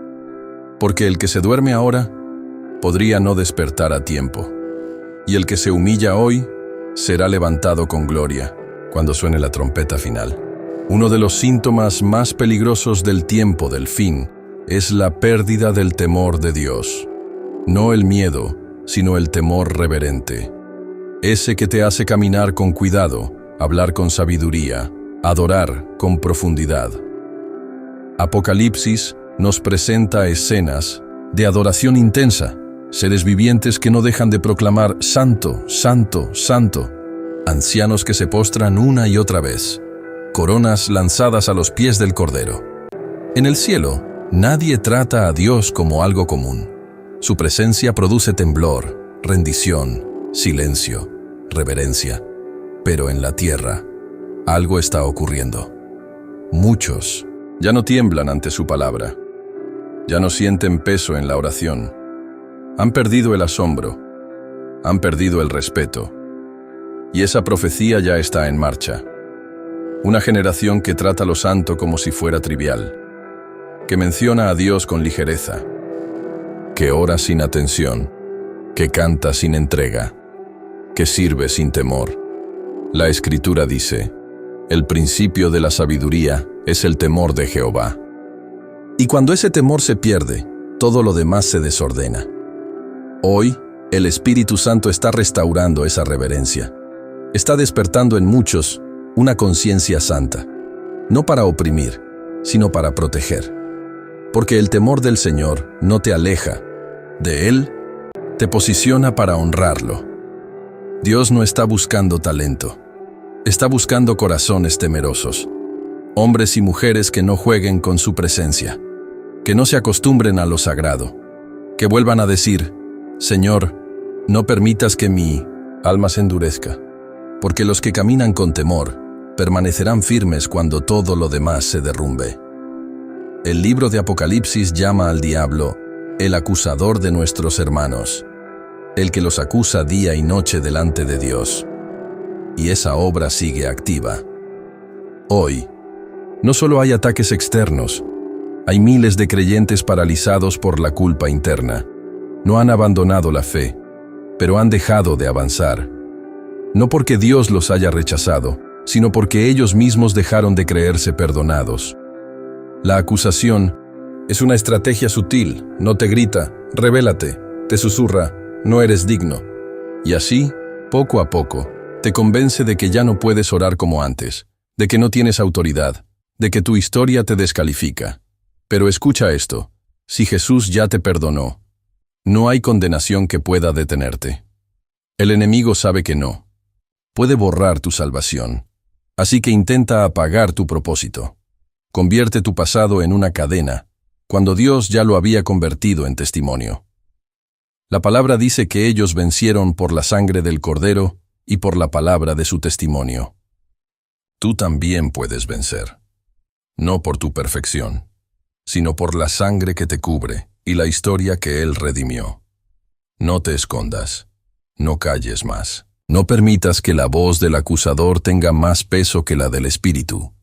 porque el que se duerme ahora podría no despertar a tiempo, y el que se humilla hoy será levantado con gloria cuando suene la trompeta final. Uno de los síntomas más peligrosos del tiempo del fin es la pérdida del temor de Dios. No el miedo, sino el temor reverente. Ese que te hace caminar con cuidado, hablar con sabiduría, adorar con profundidad. Apocalipsis nos presenta escenas de adoración intensa, seres vivientes que no dejan de proclamar Santo, Santo, Santo, ancianos que se postran una y otra vez, coronas lanzadas a los pies del Cordero. En el cielo, nadie trata a Dios como algo común. Su presencia produce temblor, rendición, silencio, reverencia. Pero en la tierra, algo está ocurriendo. Muchos ya no tiemblan ante su palabra. Ya no sienten peso en la oración. Han perdido el asombro. Han perdido el respeto. Y esa profecía ya está en marcha. Una generación que trata lo santo como si fuera trivial. Que menciona a Dios con ligereza. Que ora sin atención. Que canta sin entrega. Que sirve sin temor. La Escritura dice: el principio de la sabiduría es el temor de Jehová. Y cuando ese temor se pierde, todo lo demás se desordena. Hoy, El Espíritu Santo está restaurando esa reverencia. Está despertando en muchos una conciencia santa, no para oprimir, sino para proteger. Porque el temor del Señor no te aleja de Él, te posiciona para honrarlo. Dios no está buscando talento, está buscando corazones temerosos, hombres y mujeres que no jueguen con su presencia, que no se acostumbren a lo sagrado, que vuelvan a decir: Señor, no permitas que mi alma se endurezca, porque los que caminan con temor permanecerán firmes cuando todo lo demás se derrumbe. El libro de Apocalipsis llama al diablo el acusador de nuestros hermanos, el que los acusa día y noche delante de Dios. Y esa obra sigue activa. Hoy, no solo hay ataques externos, hay miles de creyentes paralizados por la culpa interna. No han abandonado la fe, pero han dejado de avanzar. No porque Dios los haya rechazado, sino porque ellos mismos dejaron de creerse perdonados. La acusación es una estrategia sutil, no te grita, revélate, te susurra, no eres digno. Y así, poco a poco, te convence de que ya no puedes orar como antes, de que no tienes autoridad, de que tu historia te descalifica. Pero escucha esto: si Jesús ya te perdonó, no hay condenación que pueda detenerte. El enemigo sabe que no. Puede borrar tu salvación. Así que intenta apagar tu propósito. Convierte tu pasado en una cadena, cuando Dios ya lo había convertido en testimonio. La palabra dice que ellos vencieron por la sangre del Cordero y por la palabra de su testimonio. Tú también puedes vencer. No por tu perfección, sino por la sangre que te cubre y la historia que Él redimió. No te escondas. No calles más. No permitas que la voz del acusador tenga más peso que la del Espíritu.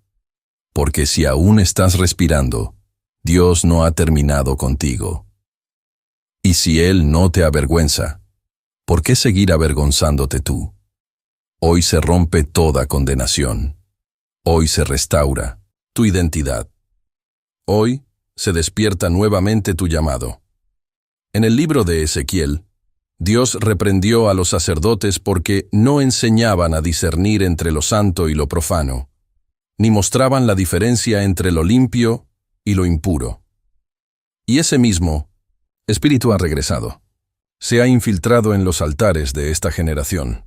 Porque si aún estás respirando, Dios no ha terminado contigo. Y si Él no te avergüenza, ¿por qué seguir avergonzándote tú? Hoy se rompe toda condenación. Hoy se restaura tu identidad. Hoy se despierta nuevamente tu llamado. En el libro de Ezequiel, Dios reprendió a los sacerdotes porque no enseñaban a discernir entre lo santo y lo profano, ni mostraban la diferencia entre lo limpio y lo impuro. Y ese mismo espíritu ha regresado. Se ha infiltrado en los altares de esta generación.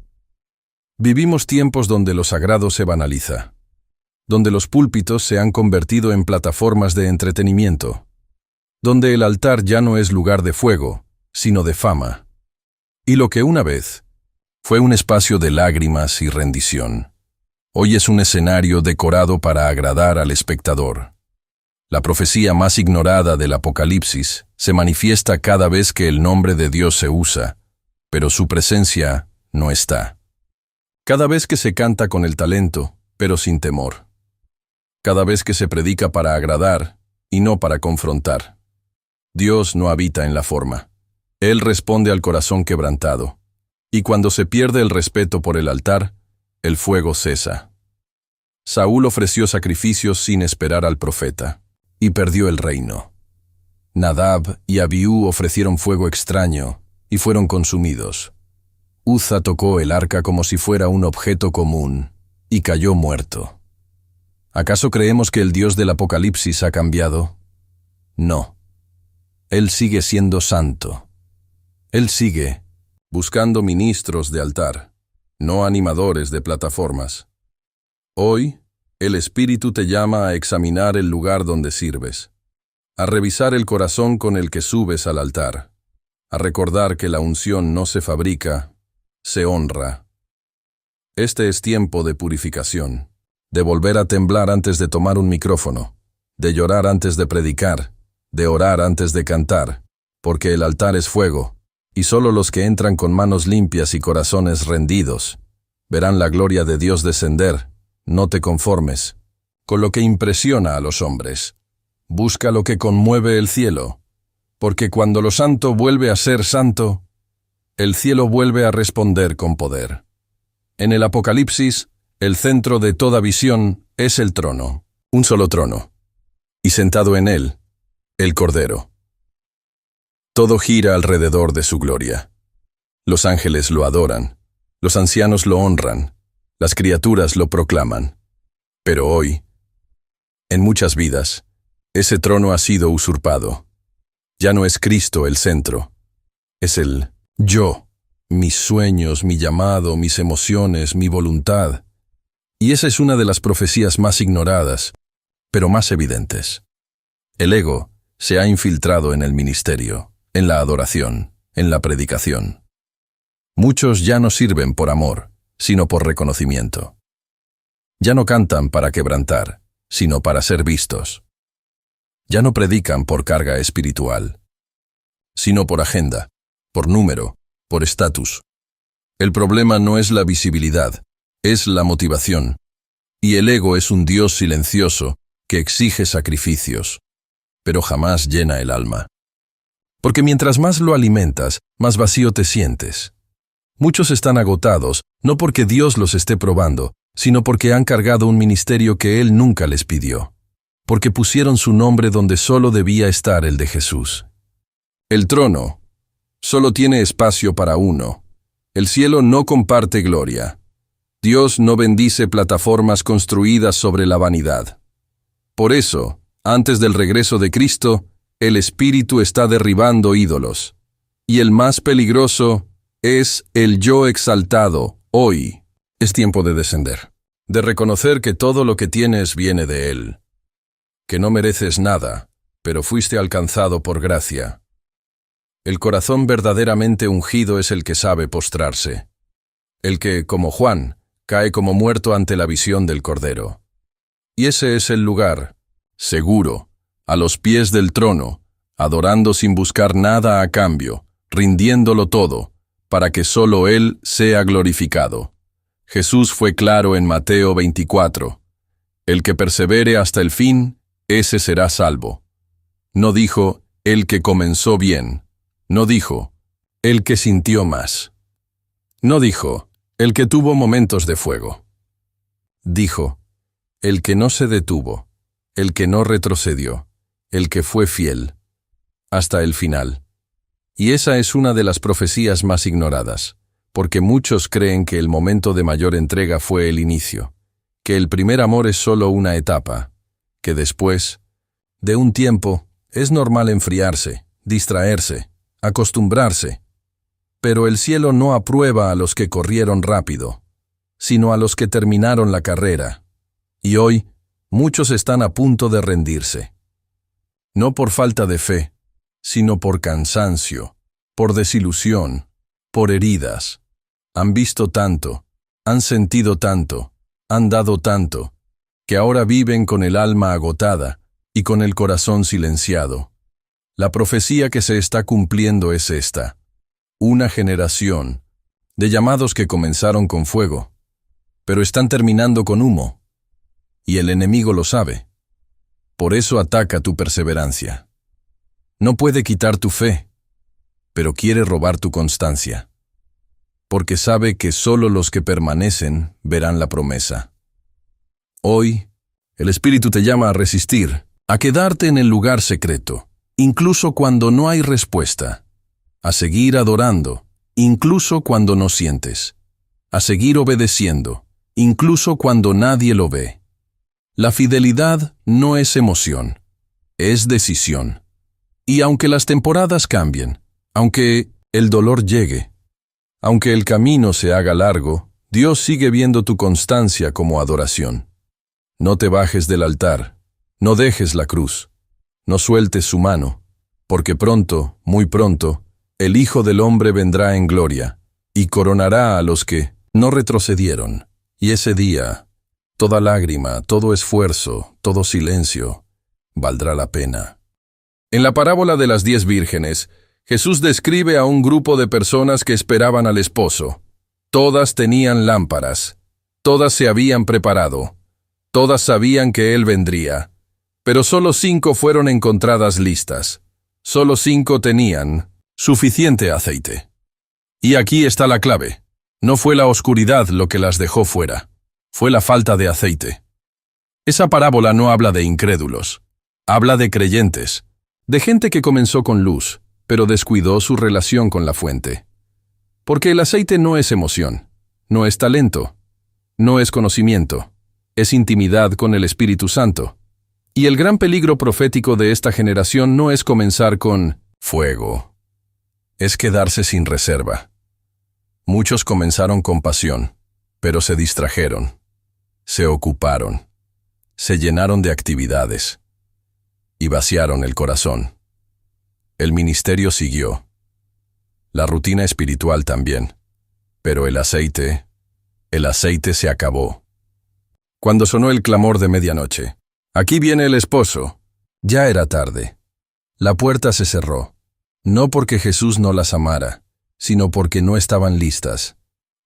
Vivimos tiempos donde lo sagrado se banaliza, donde los púlpitos se han convertido en plataformas de entretenimiento, donde el altar ya no es lugar de fuego, sino de fama. Y lo que una vez fue un espacio de lágrimas y rendición, hoy es un escenario decorado para agradar al espectador. La profecía más ignorada del Apocalipsis se manifiesta cada vez que el nombre de Dios se usa, pero su presencia no está. Cada vez que se canta con el talento, pero sin temor. Cada vez que se predica para agradar y no para confrontar. Dios no habita en la forma. Él responde al corazón quebrantado. Y cuando se pierde el respeto por el altar, el fuego cesa. Saúl ofreció sacrificios sin esperar al profeta, y perdió el reino. Nadab y Abiú ofrecieron fuego extraño, y fueron consumidos. Uza tocó el arca como si fuera un objeto común, y cayó muerto. ¿Acaso creemos que el Dios del Apocalipsis ha cambiado? No. Él sigue siendo santo. Él sigue buscando ministros de altar, no animadores de plataformas. Hoy, el Espíritu te llama a examinar el lugar donde sirves, a revisar el corazón con el que subes al altar, a recordar que la unción no se fabrica, se honra. Este es tiempo de purificación, de volver a temblar antes de tomar un micrófono, de llorar antes de predicar, de orar antes de cantar, porque el altar es fuego, y solo los que entran con manos limpias y corazones rendidos verán la gloria de Dios descender. No te conformes con lo que impresiona a los hombres. Busca lo que conmueve el cielo, porque cuando lo santo vuelve a ser santo, el cielo vuelve a responder con poder. En el Apocalipsis, el centro de toda visión es el trono, un solo trono, y sentado en él, el Cordero. Todo gira alrededor de su gloria. Los ángeles lo adoran, los ancianos lo honran, las criaturas lo proclaman. Pero hoy, en muchas vidas, ese trono ha sido usurpado. Ya no es Cristo el centro, es el yo, mis sueños, mi llamado, mis emociones, mi voluntad. Y esa es una de las profecías más ignoradas, pero más evidentes. El ego se ha infiltrado en el ministerio, en la adoración, en la predicación. Muchos ya no sirven por amor, sino por reconocimiento. Ya no cantan para quebrantar, sino para ser vistos. Ya no predican por carga espiritual, sino por agenda, por número, por estatus. El problema no es la visibilidad, es la motivación. Y el ego es un Dios silencioso que exige sacrificios, pero jamás llena el alma. Porque mientras más lo alimentas, más vacío te sientes. Muchos están agotados, no porque Dios los esté probando, sino porque han cargado un ministerio que Él nunca les pidió. Porque pusieron su nombre donde solo debía estar el de Jesús. El trono solo tiene espacio para uno. El cielo no comparte gloria. Dios no bendice plataformas construidas sobre la vanidad. Por eso, antes del regreso de Cristo, el Espíritu está derribando ídolos. Y el más peligroso es el yo exaltado. Hoy es tiempo de descender, de reconocer que todo lo que tienes viene de Él, que no mereces nada, pero fuiste alcanzado por gracia. El corazón verdaderamente ungido es el que sabe postrarse, el que, como Juan, cae como muerto ante la visión del Cordero. Y ese es el lugar, seguro, a los pies del trono, adorando sin buscar nada a cambio, rindiéndolo todo, para que solo Él sea glorificado. Jesús fue claro en Mateo 24. El que persevere hasta el fin, ese será salvo. No dijo, el que comenzó bien. No dijo, el que sintió más. No dijo, el que tuvo momentos de fuego. Dijo, el que no se detuvo, el que no retrocedió, el que fue fiel, hasta el final. Y esa es una de las profecías más ignoradas, porque muchos creen que el momento de mayor entrega fue el inicio, que el primer amor es solo una etapa, que después, de un tiempo, es normal enfriarse, distraerse, acostumbrarse. Pero el cielo no aprueba a los que corrieron rápido, sino a los que terminaron la carrera. Y hoy, muchos están a punto de rendirse. No por falta de fe, sino por cansancio, por desilusión, por heridas. Han visto tanto, han sentido tanto, han dado tanto, que ahora viven con el alma agotada y con el corazón silenciado. La profecía que se está cumpliendo es esta: una generación de llamados que comenzaron con fuego, pero están terminando con humo, y el enemigo lo sabe. Por eso ataca tu perseverancia. No puede quitar tu fe, pero quiere robar tu constancia, porque sabe que solo los que permanecen verán la promesa. Hoy, el Espíritu te llama a resistir, a quedarte en el lugar secreto, incluso cuando no hay respuesta, a seguir adorando, incluso cuando no sientes, a seguir obedeciendo, incluso cuando nadie lo ve. La fidelidad no es emoción, es decisión. Y aunque las temporadas cambien, aunque el dolor llegue, aunque el camino se haga largo, Dios sigue viendo tu constancia como adoración. No te bajes del altar, no dejes la cruz, no sueltes su mano, porque pronto, muy pronto, el Hijo del Hombre vendrá en gloria y coronará a los que no retrocedieron. Y ese día, toda lágrima, todo esfuerzo, todo silencio, valdrá la pena. En la parábola de las 10 vírgenes, Jesús describe a un grupo de personas que esperaban al esposo. Todas tenían lámparas, todas se habían preparado, todas sabían que él vendría, pero solo 5 fueron encontradas listas. Solo 5 tenían suficiente aceite. Y aquí está la clave. No fue la oscuridad lo que las dejó fuera, fue la falta de aceite. Esa parábola no habla de incrédulos, habla de creyentes, de gente que comenzó con luz, pero descuidó su relación con la fuente. Porque el aceite no es emoción, no es talento, no es conocimiento, es intimidad con el Espíritu Santo. Y el gran peligro profético de esta generación no es comenzar con fuego, es quedarse sin reserva. Muchos comenzaron con pasión, pero se distrajeron, se ocuparon, se llenaron de actividades y vaciaron el corazón. El ministerio siguió, la rutina espiritual también, pero el aceite se acabó. Cuando sonó el clamor de medianoche, «Aquí viene el esposo», ya era tarde. La puerta se cerró, no porque Jesús no las amara, sino porque no estaban listas.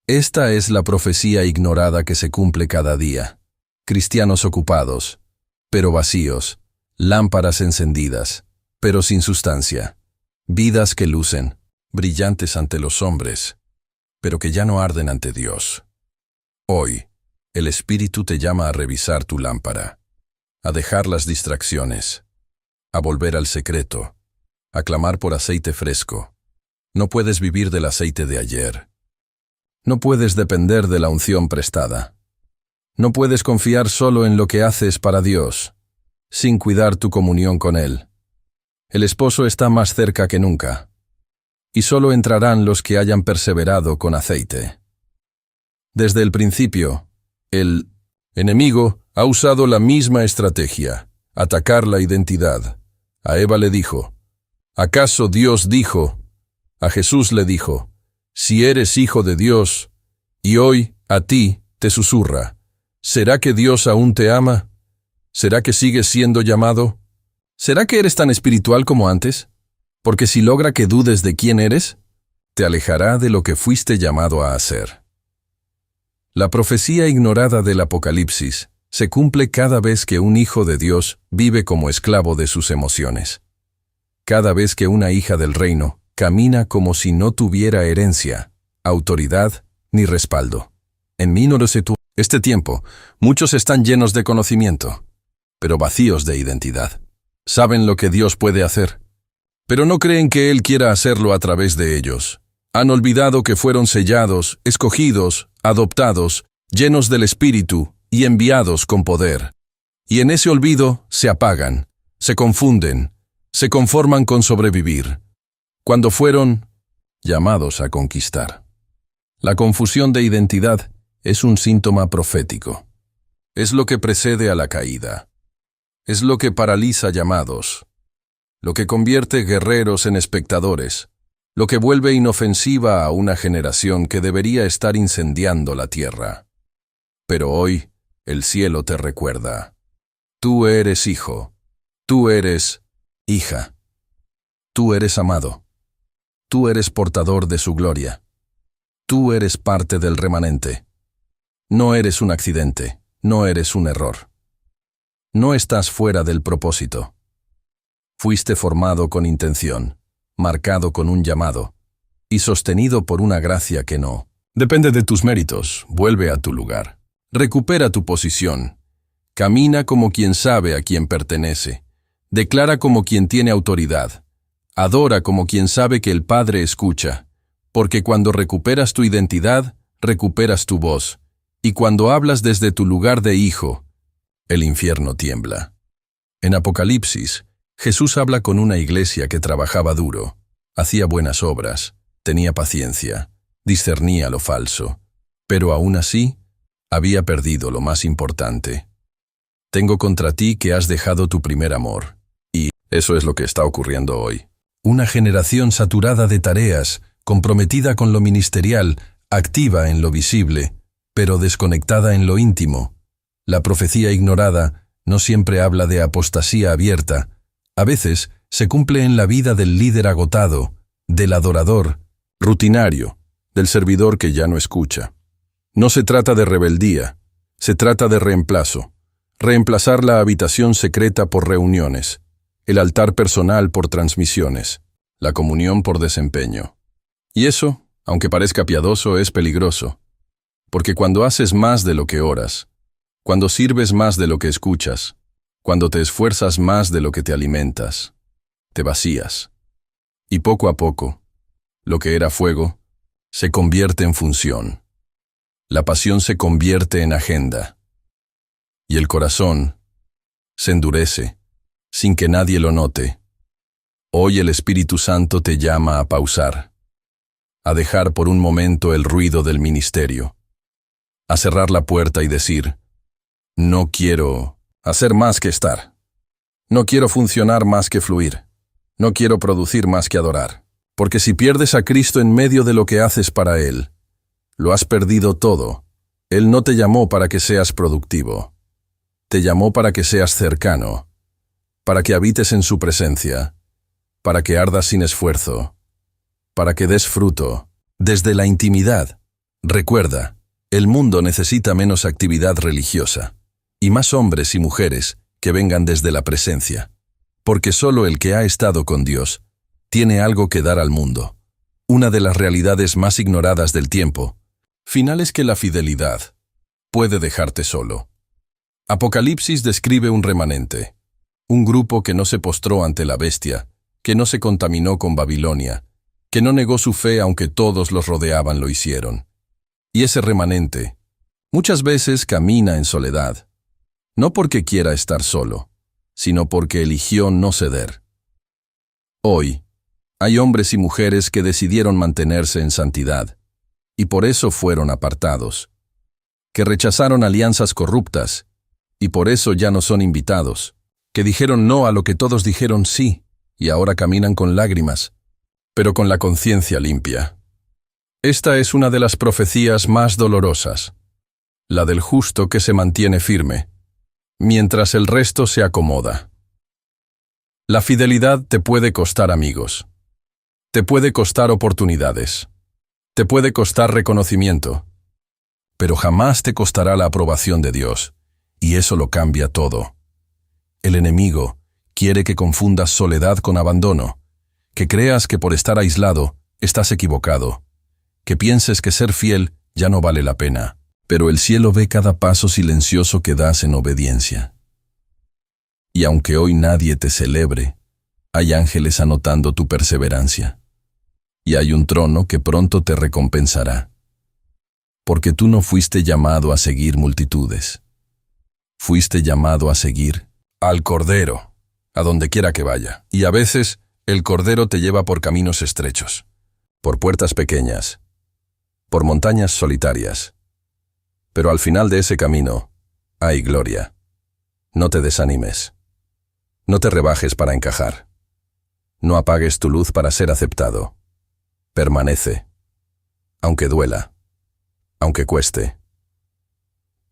Esta es la profecía ignorada que se cumple cada día. Cristianos ocupados, pero vacíos, lámparas encendidas, pero sin sustancia, vidas que lucen, brillantes ante los hombres, pero que ya no arden ante Dios. Hoy, el Espíritu te llama a revisar tu lámpara, a dejar las distracciones, a volver al secreto, a clamar por aceite fresco. No puedes vivir del aceite de ayer. No puedes depender de la unción prestada. No puedes confiar solo en lo que haces para Dios, sin cuidar tu comunión con Él. El esposo está más cerca que nunca, y solo entrarán los que hayan perseverado con aceite. Desde el principio, el enemigo ha usado la misma estrategia, atacar la identidad. A Eva le dijo, ¿acaso Dios dijo? A Jesús le dijo, si eres hijo de Dios, y hoy a ti te susurra, ¿será que Dios aún te ama? ¿Será que sigues siendo llamado? ¿Será que eres tan espiritual como antes? Porque si logra que dudes de quién eres, te alejará de lo que fuiste llamado a hacer. La profecía ignorada del Apocalipsis se cumple cada vez que un hijo de Dios vive como esclavo de sus emociones. Cada vez que una hija del reino camina como si no tuviera herencia, autoridad ni respaldo. En este tiempo, muchos están llenos de conocimiento, pero vacíos de identidad. Saben lo que Dios puede hacer, pero no creen que Él quiera hacerlo a través de ellos. Han olvidado que fueron sellados, escogidos, adoptados, llenos del Espíritu y enviados con poder. Y en ese olvido se apagan, se confunden, se conforman con sobrevivir, cuando fueron llamados a conquistar. La confusión de identidad es un síntoma profético. Es lo que precede a la caída. Es lo que paraliza llamados, lo que convierte guerreros en espectadores, lo que vuelve inofensiva a una generación que debería estar incendiando la tierra. Pero hoy, el cielo te recuerda. Tú eres hijo, tú eres hija, tú eres amado, tú eres portador de su gloria, tú eres parte del remanente. No eres un accidente, no eres un error. No estás fuera del propósito. Fuiste formado con intención, marcado con un llamado, y sostenido por una gracia que no depende de tus méritos. Vuelve a tu lugar. Recupera tu posición. Camina como quien sabe a quién pertenece. Declara como quien tiene autoridad. Adora como quien sabe que el Padre escucha. Porque cuando recuperas tu identidad, recuperas tu voz. Y cuando hablas desde tu lugar de hijo, el infierno tiembla. En Apocalipsis, Jesús habla con una iglesia que trabajaba duro, hacía buenas obras, tenía paciencia, discernía lo falso, pero aún así, había perdido lo más importante. Tengo contra ti que has dejado tu primer amor. Y eso es lo que está ocurriendo hoy. Una generación saturada de tareas, comprometida con lo ministerial, activa en lo visible, pero desconectada en lo íntimo. La profecía ignorada no siempre habla de apostasía abierta. A veces se cumple en la vida del líder agotado, del adorador, rutinario, del servidor que ya no escucha. No se trata de rebeldía, se trata de reemplazo. Reemplazar la habitación secreta por reuniones, el altar personal por transmisiones, la comunión por desempeño. Y eso, aunque parezca piadoso, es peligroso. Porque cuando haces más de lo que oras, cuando sirves más de lo que escuchas, cuando te esfuerzas más de lo que te alimentas, te vacías. Y poco a poco, lo que era fuego, se convierte en función. La pasión se convierte en agenda. Y el corazón se endurece, sin que nadie lo note. Hoy el Espíritu Santo te llama a pausar, a dejar por un momento el ruido del ministerio, a cerrar la puerta y decir, no quiero hacer más que estar. No quiero funcionar más que fluir. No quiero producir más que adorar. Porque si pierdes a Cristo en medio de lo que haces para Él, lo has perdido todo. Él no te llamó para que seas productivo. Te llamó para que seas cercano, para que habites en su presencia, para que ardas sin esfuerzo, para que des fruto, desde la intimidad. Recuerda, el mundo necesita menos actividad religiosa, y más hombres y mujeres que vengan desde la presencia, porque solo el que ha estado con Dios tiene algo que dar al mundo. Una de las realidades más ignoradas del tiempo final es que la fidelidad puede dejarte solo. Apocalipsis describe un remanente, un grupo que no se postró ante la bestia, que no se contaminó con Babilonia, que no negó su fe aunque todos los rodeaban lo hicieron. Y ese remanente muchas veces camina en soledad, no porque quiera estar solo, sino porque eligió no ceder. Hoy, hay hombres y mujeres que decidieron mantenerse en santidad, y por eso fueron apartados, que rechazaron alianzas corruptas, y por eso ya no son invitados, que dijeron no a lo que todos dijeron sí, y ahora caminan con lágrimas, pero con la conciencia limpia. Esta es una de las profecías más dolorosas, la del justo que se mantiene firme, mientras el resto se acomoda. La fidelidad te puede costar amigos, te puede costar oportunidades, te puede costar reconocimiento, pero jamás te costará la aprobación de Dios, y eso lo cambia todo. El enemigo quiere que confundas soledad con abandono, que creas que por estar aislado estás equivocado, que pienses que ser fiel ya no vale la pena, pero el cielo ve cada paso silencioso que das en obediencia. Y aunque hoy nadie te celebre, hay ángeles anotando tu perseverancia. Y hay un trono que pronto te recompensará. Porque tú no fuiste llamado a seguir multitudes. Fuiste llamado a seguir al Cordero, a donde quiera que vaya. Y a veces el Cordero te lleva por caminos estrechos, por puertas pequeñas, por montañas solitarias. Pero al final de ese camino hay gloria. No te desanimes. No te rebajes para encajar. No apagues tu luz para ser aceptado. Permanece, aunque duela, aunque cueste.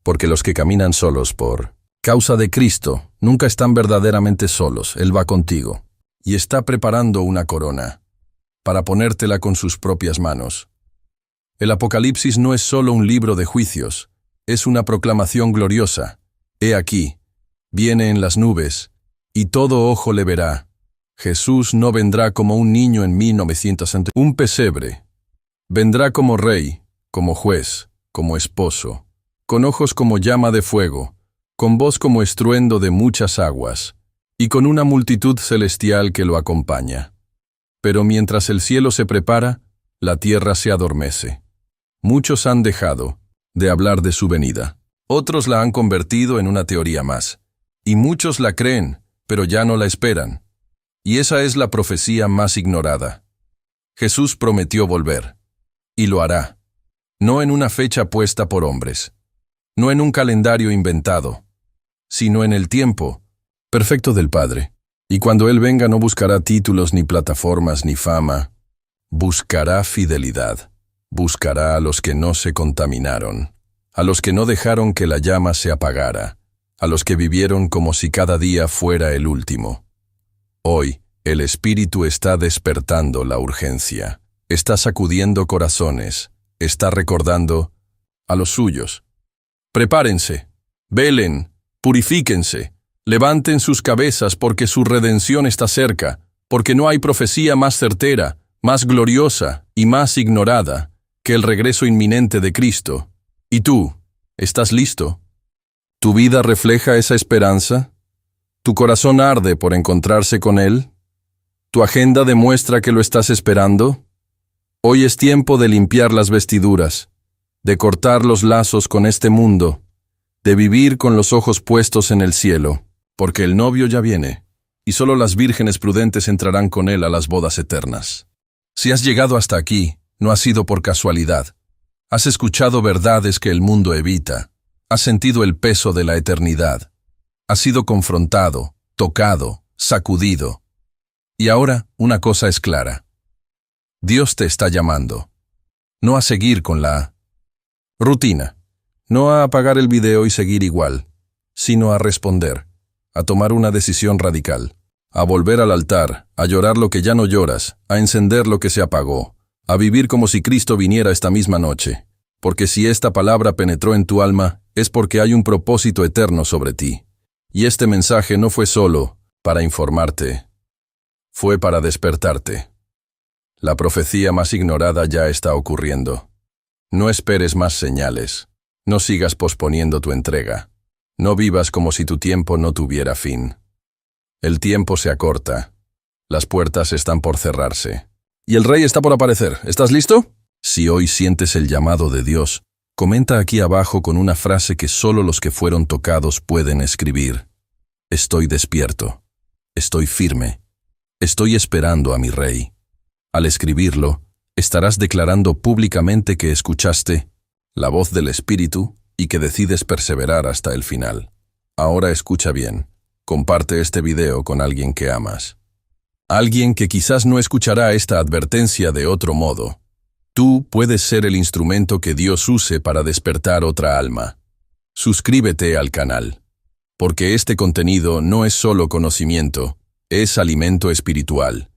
Porque los que caminan solos por causa de Cristo nunca están verdaderamente solos. Él va contigo y está preparando una corona para ponértela con sus propias manos. El Apocalipsis no es solo un libro de juicios, es una proclamación gloriosa. He aquí, viene en las nubes, y todo ojo le verá. Jesús no vendrá como un niño en 1900, un pesebre. Vendrá como rey, como juez, como esposo, con ojos como llama de fuego, con voz como estruendo de muchas aguas, y con una multitud celestial que lo acompaña. Pero mientras el cielo se prepara, la tierra se adormece. Muchos han dejado de hablar de su venida. Otros la han convertido en una teoría más. Y muchos la creen, pero ya no la esperan. Y esa es la profecía más ignorada. Jesús prometió volver. Y lo hará. No en una fecha puesta por hombres. No en un calendario inventado. Sino en el tiempo perfecto del Padre. Y cuando Él venga no buscará títulos, ni plataformas, ni fama. Buscará fidelidad. Buscará a los que no se contaminaron. A los que no dejaron que la llama se apagara. A los que vivieron como si cada día fuera el último. Hoy, el Espíritu está despertando la urgencia, está sacudiendo corazones, está recordando a los suyos. Prepárense, velen, purifíquense, levanten sus cabezas porque su redención está cerca, porque no hay profecía más certera, más gloriosa y más ignorada que el regreso inminente de Cristo. ¿Y tú, estás listo? ¿Tu vida refleja esa esperanza? ¿Tu corazón arde por encontrarse con Él? ¿Tu agenda demuestra que lo estás esperando? Hoy es tiempo de limpiar las vestiduras, de cortar los lazos con este mundo, de vivir con los ojos puestos en el cielo, porque el novio ya viene, y solo las vírgenes prudentes entrarán con él a las bodas eternas. Si has llegado hasta aquí, no ha sido por casualidad. Has escuchado verdades que el mundo evita, has sentido el peso de la eternidad, has sido confrontado, tocado, sacudido. Y ahora una cosa es clara. Dios te está llamando, no a seguir con la rutina, no a apagar el video y seguir igual, sino a responder, a tomar una decisión radical, a volver al altar, a llorar lo que ya no lloras, a encender lo que se apagó, a vivir como si Cristo viniera esta misma noche, porque si esta palabra penetró en tu alma, es porque hay un propósito eterno sobre ti. Y este mensaje no fue solo para informarte, fue para despertarte. La profecía más ignorada ya está ocurriendo. No esperes más señales. No sigas posponiendo tu entrega. No vivas como si tu tiempo no tuviera fin. El tiempo se acorta. Las puertas están por cerrarse. Y el rey está por aparecer. ¿Estás listo? Si hoy sientes el llamado de Dios, comenta aquí abajo con una frase que solo los que fueron tocados pueden escribir. Estoy despierto. Estoy firme. Estoy esperando a mi rey. Al escribirlo, estarás declarando públicamente que escuchaste la voz del Espíritu y que decides perseverar hasta el final. Ahora escucha bien. Comparte este video con alguien que amas. Alguien que quizás no escuchará esta advertencia de otro modo. Tú puedes ser el instrumento que Dios use para despertar otra alma. Suscríbete al canal, porque este contenido no es solo conocimiento, es alimento espiritual.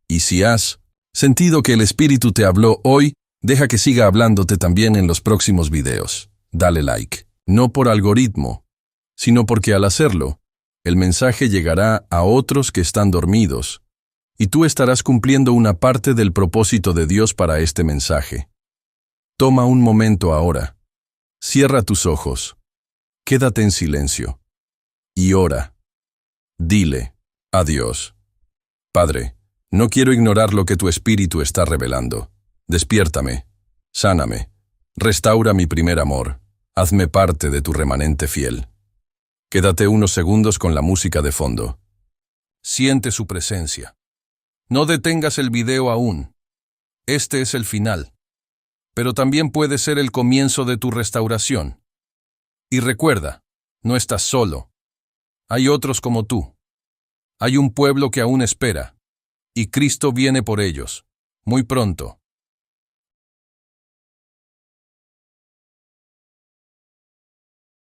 Y si has sentido que el Espíritu te habló hoy, deja que siga hablándote también en los próximos videos. Dale like, no por algoritmo, sino porque al hacerlo, el mensaje llegará a otros que están dormidos, y tú estarás cumpliendo una parte del propósito de Dios para este mensaje. Toma un momento ahora, cierra tus ojos, quédate en silencio, y ora. Dile a Dios: Padre, no quiero ignorar lo que tu Espíritu está revelando. Despiértame, sáname, restaura mi primer amor, hazme parte de tu remanente fiel. Quédate unos segundos con la música de fondo. Siente su presencia. No detengas el video aún. Este es el final, pero también puede ser el comienzo de tu restauración. Y recuerda, no estás solo. Hay otros como tú. Hay un pueblo que aún espera. Y Cristo viene por ellos, muy pronto.